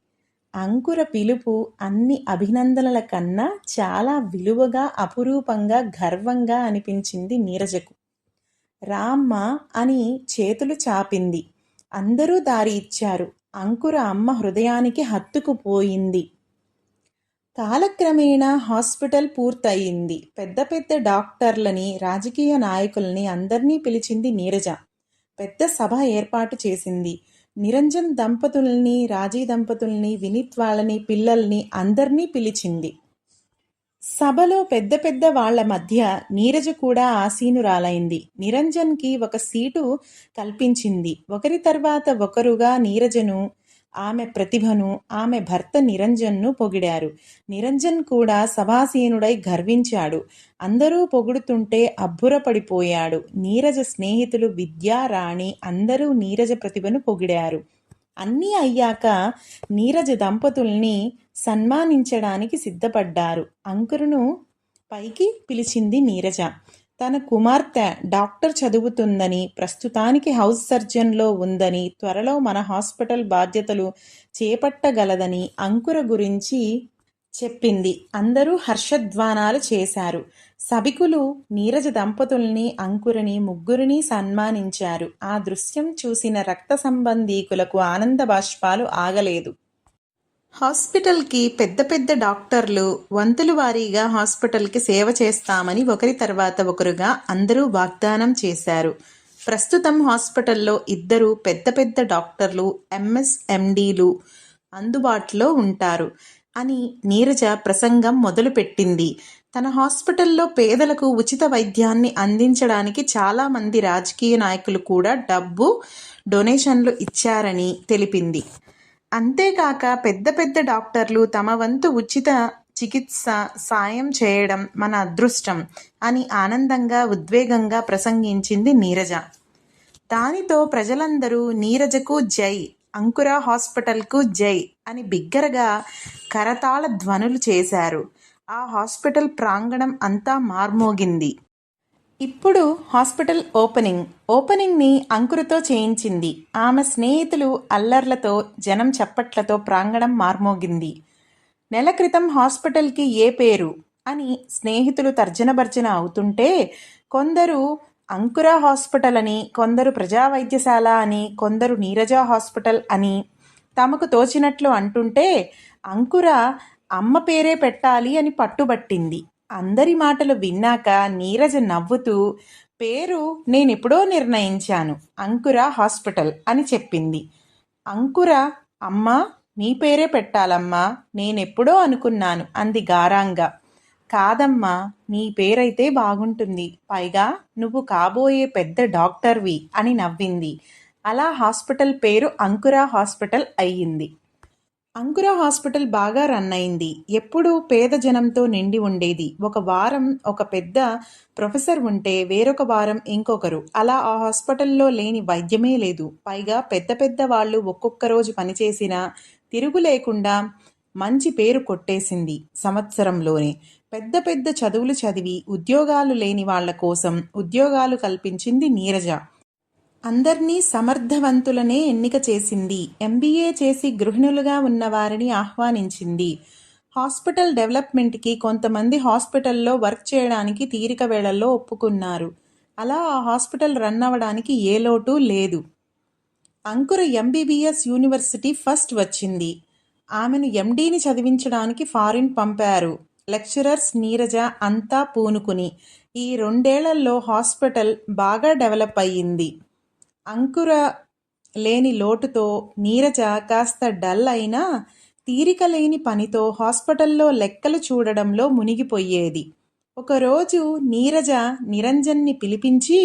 అంకుర పిలుపు అన్ని అభినందనల కన్నా చాలా విలువగా, అపురూపంగా, గర్వంగా అనిపించింది నీరజకు. రామ్మ అని చేతులు చాపింది. అందరూ దారి ఇచ్చారు. అంకుర అమ్మ హృదయానికి హత్తుకుపోయింది. కాలక్రమేణా హాస్పిటల్ పూర్తయింది. పెద్ద పెద్ద డాక్టర్లని, రాజకీయ నాయకుల్ని అందర్నీ పిలిచింది నీరజ. పెద్ద సభ ఏర్పాటు చేసింది. నిరంజన్ దంపతుల్ని, రాజీ దంపతుల్ని, వినీత్ వాళ్ళని, పిల్లల్ని అందర్నీ పిలిచింది. సభలో పెద్ద పెద్ద వాళ్ల మధ్య నీరజ కూడా ఆసీనురాలైంది. నిరంజన్కి ఒక సీటు కల్పించింది. ఒకరి తర్వాత ఒకరుగా నీరజను, ఆమె ప్రతిభను, ఆమె భర్త నిరంజన్ను పొగిడారు. నిరంజన్ కూడా సభాసీనుడై గర్వించాడు. అందరూ పొగుడుతుంటే అబ్బురపడిపోయాడు. నీరజ స్నేహితులు విద్యా, రాణి అందరూ నీరజ ప్రతిభను పొగిడారు. అన్నీ అయ్యాక నీరజ దంపతుల్ని సన్మానించడానికి సిద్ధపడ్డారు. అంకురును పైకి పిలిచింది నీరజ. తన కుమార్తె డాక్టర్ చదువుతుందని, ప్రస్తుతానికి హౌస్ సర్జన్లో ఉందని, త్వరలో మన హాస్పిటల్ బాధ్యతలు చేపట్టగలదని అంకుర గురించి చెప్పింది. అందరూ హర్షధ్వానాలు చేశారు. సభికులు నీరజ దంపతుల్ని, అంకురని ముగ్గురిని సన్మానించారు. ఆ దృశ్యం చూసిన రక్త సంబంధీకులకు ఆనంద బాష్పాలు ఆగలేదు. హాస్పిటల్కి పెద్ద పెద్ద డాక్టర్లు వంతుల వారీగా హాస్పిటల్కి సేవ చేస్తామని ఒకరి తర్వాత ఒకరుగా అందరూ వాగ్దానం చేశారు. ప్రస్తుతం హాస్పిటల్లో 2 పెద్ద పెద్ద డాక్టర్లు, ఎంఎస్, ఎండీలు అందుబాటులో ఉంటారు అని నీరజ ప్రసంగం మొదలుపెట్టింది. తన హాస్పిటల్లో పేదలకు ఉచిత వైద్యాన్ని అందించడానికి చాలామంది రాజకీయ నాయకులు కూడా డబ్బు, డొనేషన్లు ఇచ్చారని తెలిపింది. అంతేకాక పెద్ద పెద్ద డాక్టర్లు తమ వంతు ఉచిత చికిత్స సాయం చేయడం మన అదృష్టం అని ఆనందంగా, ఉద్వేగంగా ప్రసంగించింది నీరజ. దానితో ప్రజలందరూ నీరజకు జై, అంకుర హాస్పిటల్కు జై అని బిగ్గరగా కరతాళ ధ్వనులు చేశారు. ఆ హాస్పిటల్ ప్రాంగణం అంతా మార్మోగింది. ఇప్పుడు హాస్పిటల్ ఓపెనింగ్ని అంకురతో చేయించింది. ఆమె స్నేహితులు అల్లర్లతో, జనం చప్పట్లతో ప్రాంగణం మార్మోగింది. నెల క్రితం హాస్పిటల్కి ఏ పేరు అని స్నేహితులు తర్జనభర్జన అవుతుంటే, కొందరు అంకుర హాస్పిటల్ అని, కొందరు ప్రజా వైద్యశాల అని, కొందరు నీరజ హాస్పిటల్ అని తమకు తోచినట్లు అంటుంటే, అంకుర అమ్మ పేరే పెట్టాలి అని పట్టుబట్టింది. అందరి మాటలు విన్నాక నీరజ నవ్వుతూ, పేరు నేనెప్పుడో నిర్ణయించాను, అంకుర హాస్పిటల్ అని చెప్పింది. అంకుర, అమ్మా మీ పేరే పెట్టాలమ్మా, నేనెప్పుడో అనుకున్నాను అంది గారాంగా. కాదమ్మా, నీ పేరైతే బాగుంటుంది, పైగా నువ్వు కాబోయే పెద్ద డాక్టర్వి అని నవ్వింది. అలా హాస్పిటల్ పేరు అంకుర హాస్పిటల్ అయ్యింది. అంకుర హాస్పిటల్ బాగా రన్ అయింది. ఎప్పుడూ పేద జనంతో నిండి ఉండేది. ఒక వారం ఒక పెద్ద ప్రొఫెసర్ ఉంటే, వేరొక వారం ఇంకొకరు. అలా ఆ హాస్పిటల్లో లేని వైద్యమే లేదు. పైగా పెద్ద పెద్ద వాళ్ళు ఒక్కొక్క రోజు పనిచేసినా తిరుగు లేకుండా మంచి పేరు కొట్టేసింది సంవత్సరంలోనే. పెద్ద పెద్ద చదువులు చదివి ఉద్యోగాలు లేని వాళ్ల కోసం ఉద్యోగాలు కల్పించింది నీరజ. అందర్నీ సమర్థవంతులనే ఎన్నిక చేసింది. ఎంబీఏ చేసి గృహిణులుగా ఉన్నవారిని ఆహ్వానించింది. హాస్పిటల్ డెవలప్మెంట్కి కొంతమంది హాస్పిటల్లో వర్క్ చేయడానికి తీరిక వేళల్లో ఒప్పుకున్నారు. అలా ఆ హాస్పిటల్ రన్ అవ్వడానికి ఏ లోటు లేదు. అంకుర ఎంబీబీఎస్ యూనివర్సిటీ ఫస్ట్ వచ్చింది. ఆమెను ఎండీని చదివించడానికి ఫారిన్ పంపారు లెక్చరర్స్. నీరజ అంతా పూనుకుని ఈ 2 ఏళ్లలో హాస్పిటల్ బాగా డెవలప్ అయ్యింది. అంకుర లేని లోటుతో నీరజ కాస్త డల్ అయినా తీరిక లేని పనితో హాస్పిటల్లో లెక్కలు చూడడంలో మునిగిపోయేది. ఒకరోజు నీరజ నిరంజన్ని పిలిపించి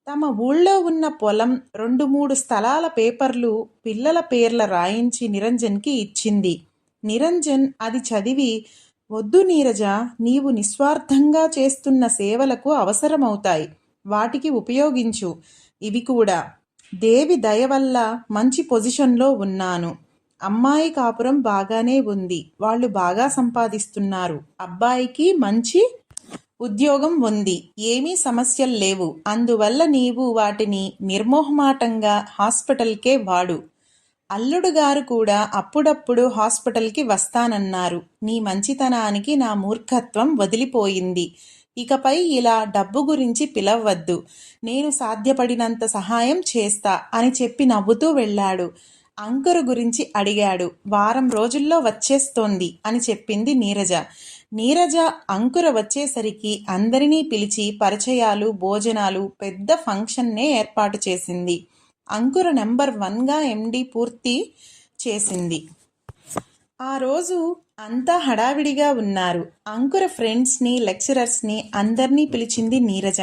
తమ ఊళ్ళో ఉన్న పొలం 2-3 స్థలాల పేపర్లు పిల్లల పేర్ల రాయించి నిరంజన్కి ఇచ్చింది. నిరంజన్ అది చదివి, వద్దు నీరజ, నీవు నిస్వార్థంగా చేస్తున్న సేవలకు అవసరమవుతాయి, వాటికి ఉపయోగించు. ఇవి కూడా దేవి దయవల్ల మంచి పొజిషన్లో ఉన్నాను. అమ్మాయి కాపురం బాగానే ఉంది, వాళ్ళు బాగా సంపాదిస్తున్నారు, అబ్బాయికి మంచి ఉద్యోగం ఉంది, ఏమీ సమస్యలు లేవు. అందువల్ల నీవు వాటిని నిర్మోహమాటంగా హాస్పిటల్కే వాడు. అల్లుడు గారు కూడా అప్పుడప్పుడు హాస్పిటల్కి వస్తానన్నారు. నీ మంచితనానికి నా మూర్ఖత్వం వదిలిపోయింది. ఇకపై ఇలా డబ్బు గురించి పిలవద్దు, నేను సాధ్యపడినంత సహాయం చేస్తా అని చెప్పి నవ్వుతూ వెళ్ళాడు. అంకుర గురించి అడిగాడు. వారం రోజుల్లో వచ్చేస్తోంది అని చెప్పింది నీరజ. నీరజ అంకుర వచ్చేసరికి అందరినీ పిలిచి పరిచయాలు, భోజనాలు, పెద్ద ఫంక్షన్నే ఏర్పాటు చేసింది. అంకుర నెంబర్ 1గా ఎండీ పూర్తి చేసింది. ఆ రోజు అంతా హడావిడిగా ఉన్నారు. అంకుర ఫ్రెండ్స్ని, లెక్చరర్స్ని అందర్నీ పిలిచింది నీరజ.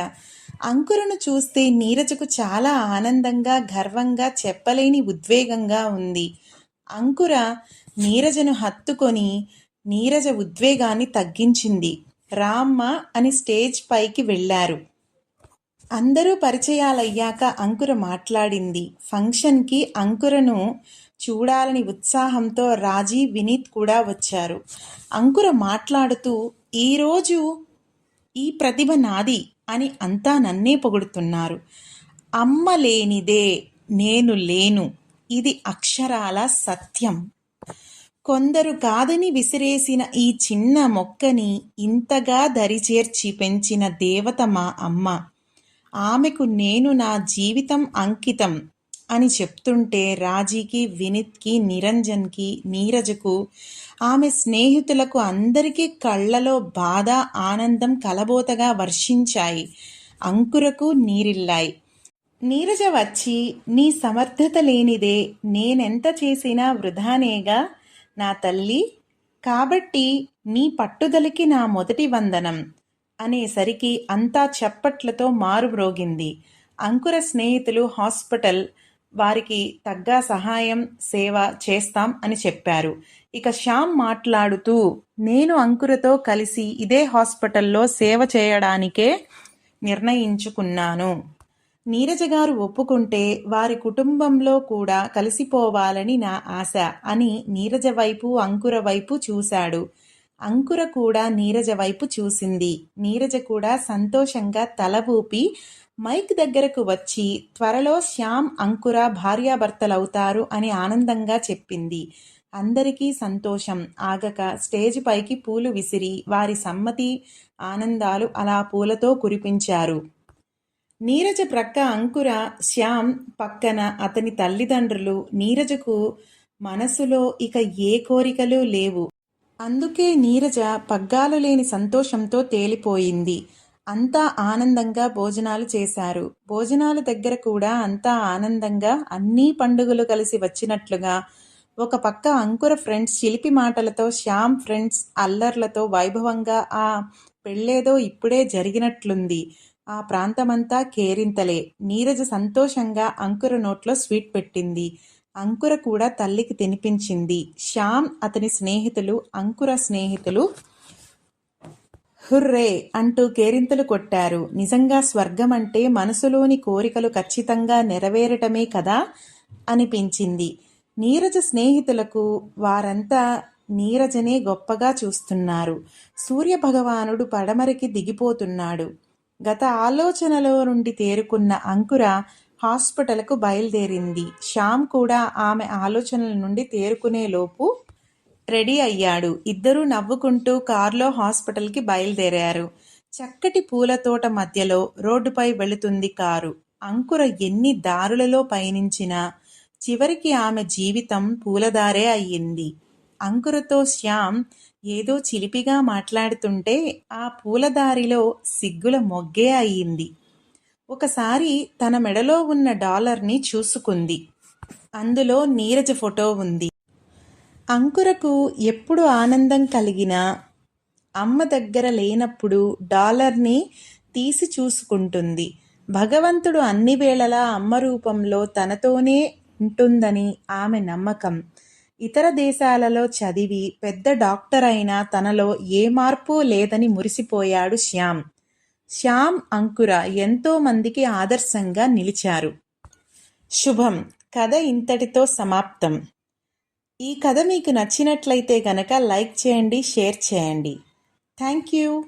అంకురను చూస్తే నీరజకు చాలా ఆనందంగా, గర్వంగా, చెప్పలేని ఉద్వేగంగా ఉంది. అంకుర నీరజను హత్తుకొని నీరజ ఉద్వేగాన్ని తగ్గించింది. రామ్మ అని స్టేజ్ పైకి వెళ్లారు. అందరూ పరిచయాలయ్యాక అంకుర మాట్లాడింది. ఫంక్షన్కి అంకురను చూడాలని ఉత్సాహంతో రాజీ, వినీత్ కూడా వచ్చారు. అంకుర మాట్లాడుతూ, ఈరోజు ఈ ప్రతిభ నాది అని అంతా నన్నే పొగుడుతున్నారు. అమ్మ లేనిదే నేను లేను, ఇది అక్షరాల సత్యం. కొందరు కాదని విసిరేసిన ఈ చిన్న మొక్కని ఇంతగా దరిచేర్చి పెంచిన దేవత మా అమ్మ. ఆమెకు నేను నా జీవితం అంకితం అని చెప్తుంటే రాజీకి, వినీత్కి, నిరంజన్కి, నీరజకు, ఆమె స్నేహితులకు అందరికీ కళ్ళలో బాధ, ఆనందం కలబోతగా వర్షించాయి. అంకురకు నీరిల్లాయి. నీరజ వచ్చి, నీ సమర్థత లేనిదే నేనెంత చేసినా వృధానేగా నా తల్లి, కాబట్టి నీ పట్టుదలకి నా మొదటి వందనం అనేసరికి అంతా చప్పట్లతో మారుమ్రోగింది. అంకుర స్నేహితులు హాస్పిటల్ వారికి తగ్గ సహాయం, సేవ చేస్తాం అని చెప్పారు. ఇక శ్యామ్ మాట్లాడుతూ, నేను అంకురతో కలిసి ఇదే హాస్పిటల్లో సేవ చేయడానికే నిర్ణయించుకున్నాను. నీరజ గారు ఒప్పుకుంటే వారి కుటుంబంలో కూడా కలిసిపోవాలని నా ఆశ అని నీరజ వైపు, అంకుర వైపు చూశాడు. అంకుర కూడా నీరజ వైపు చూసింది. నీరజ కూడా సంతోషంగా తల ఊపి మైక్ దగ్గరకు వచ్చి త్వరలో శ్యామ్, అంకుర భార్యాభర్తలవుతారు అని ఆనందంగా చెప్పింది. అందరికీ సంతోషం ఆగక స్టేజ్ పైకి పూలు విసిరి వారి సమ్మతి ఆనందాలు అలా పూలతో కురిపించారు. నీరజ ప్రక్క అంకుర, శ్యామ్ పక్కన అతని తల్లిదండ్రులు. నీరజకు మనసులో ఇక ఏ కోరికలు లేవు. అందుకే నీరజ పగ్గాలు లేని సంతోషంతో తేలిపోయింది. అంతా ఆనందంగా భోజనాలు చేశారు. భోజనాల దగ్గర కూడా అంతా ఆనందంగా అన్నీ పండుగలు కలిసి వచ్చినట్లుగా. ఒక పక్క అంకుర ఫ్రెండ్స్ చిలిపి మాటలతో, శ్యామ్ ఫ్రెండ్స్ అల్లర్లతో వైభవంగా ఆ పెళ్ళేదో ఇప్పుడే జరిగినట్లుంది. ఆ ప్రాంతమంతా కేరింతలే. నీరజ సంతోషంగా అంకుర నోట్లో స్వీట్ పెట్టింది. అంకుర కూడా తల్లికి తినిపించింది. శ్యామ్, అతని స్నేహితులు, అంకుర స్నేహితులు హుర్రే అంటూ కేరింతలు కొట్టారు. నిజంగా స్వర్గం అంటే మనసులోని కోరికలు ఖచ్చితంగా నెరవేరటమే కదా అనిపించింది నీరజ స్నేహితులకు. వారంతా నీరజనే గొప్పగా చూస్తున్నారు. సూర్యభగవానుడు పడమరికి దిగిపోతున్నాడు. గత ఆలోచనలో నుండి తేరుకున్న అంకుర హాస్పిటల్కు బయలుదేరింది. శ్యామ్ కూడా ఆమె ఆలోచనల నుండి తేరుకునేలోపు రెడీ అయ్యాడు. ఇద్దరూ నవ్వుకుంటూ కారులో హాస్పిటల్కి బయలుదేరారు. చక్కటి పూలతోట మధ్యలో రోడ్డుపై వెళుతుంది కారు. అంకుర ఎన్ని దారులలో పయనించినా చివరికి ఆమె జీవితం పూలదారే అయ్యింది. అంకురతో శ్యామ్ ఏదో చిలిపిగా మాట్లాడుతుంటే ఆ పూలదారిలో సిగ్గుల మొగ్గే అయ్యింది. ఒకసారి తన మెడలో ఉన్న డాలర్ని చూసుకుంది. అందులో నీరజ ఫోటో ఉంది. అంకురకు ఎప్పుడు ఆనందం కలిగినా అమ్మ దగ్గర లేనప్పుడు డాలర్ని తీసి చూసుకుంటుంది. భగవంతుడు అన్ని వేళలా అమ్మ రూపంలో తనతోనే ఉంటుందని ఆమె నమ్మకం. ఇతర దేశాలలో చదివి పెద్ద డాక్టర్ అయినా తనలో ఏ మార్పు లేదని మురిసిపోయాడు శ్యామ్. శ్యామ్, అంకుర ఎంతో మందికి ఆదర్శంగా నిలిచారు. శుభం. కథ ఇంతటితో సమాప్తం. ఈ కథ మీకు నచ్చినట్లయితే గనక లైక్ చేయండి, షేర్ చేయండి. Thank you.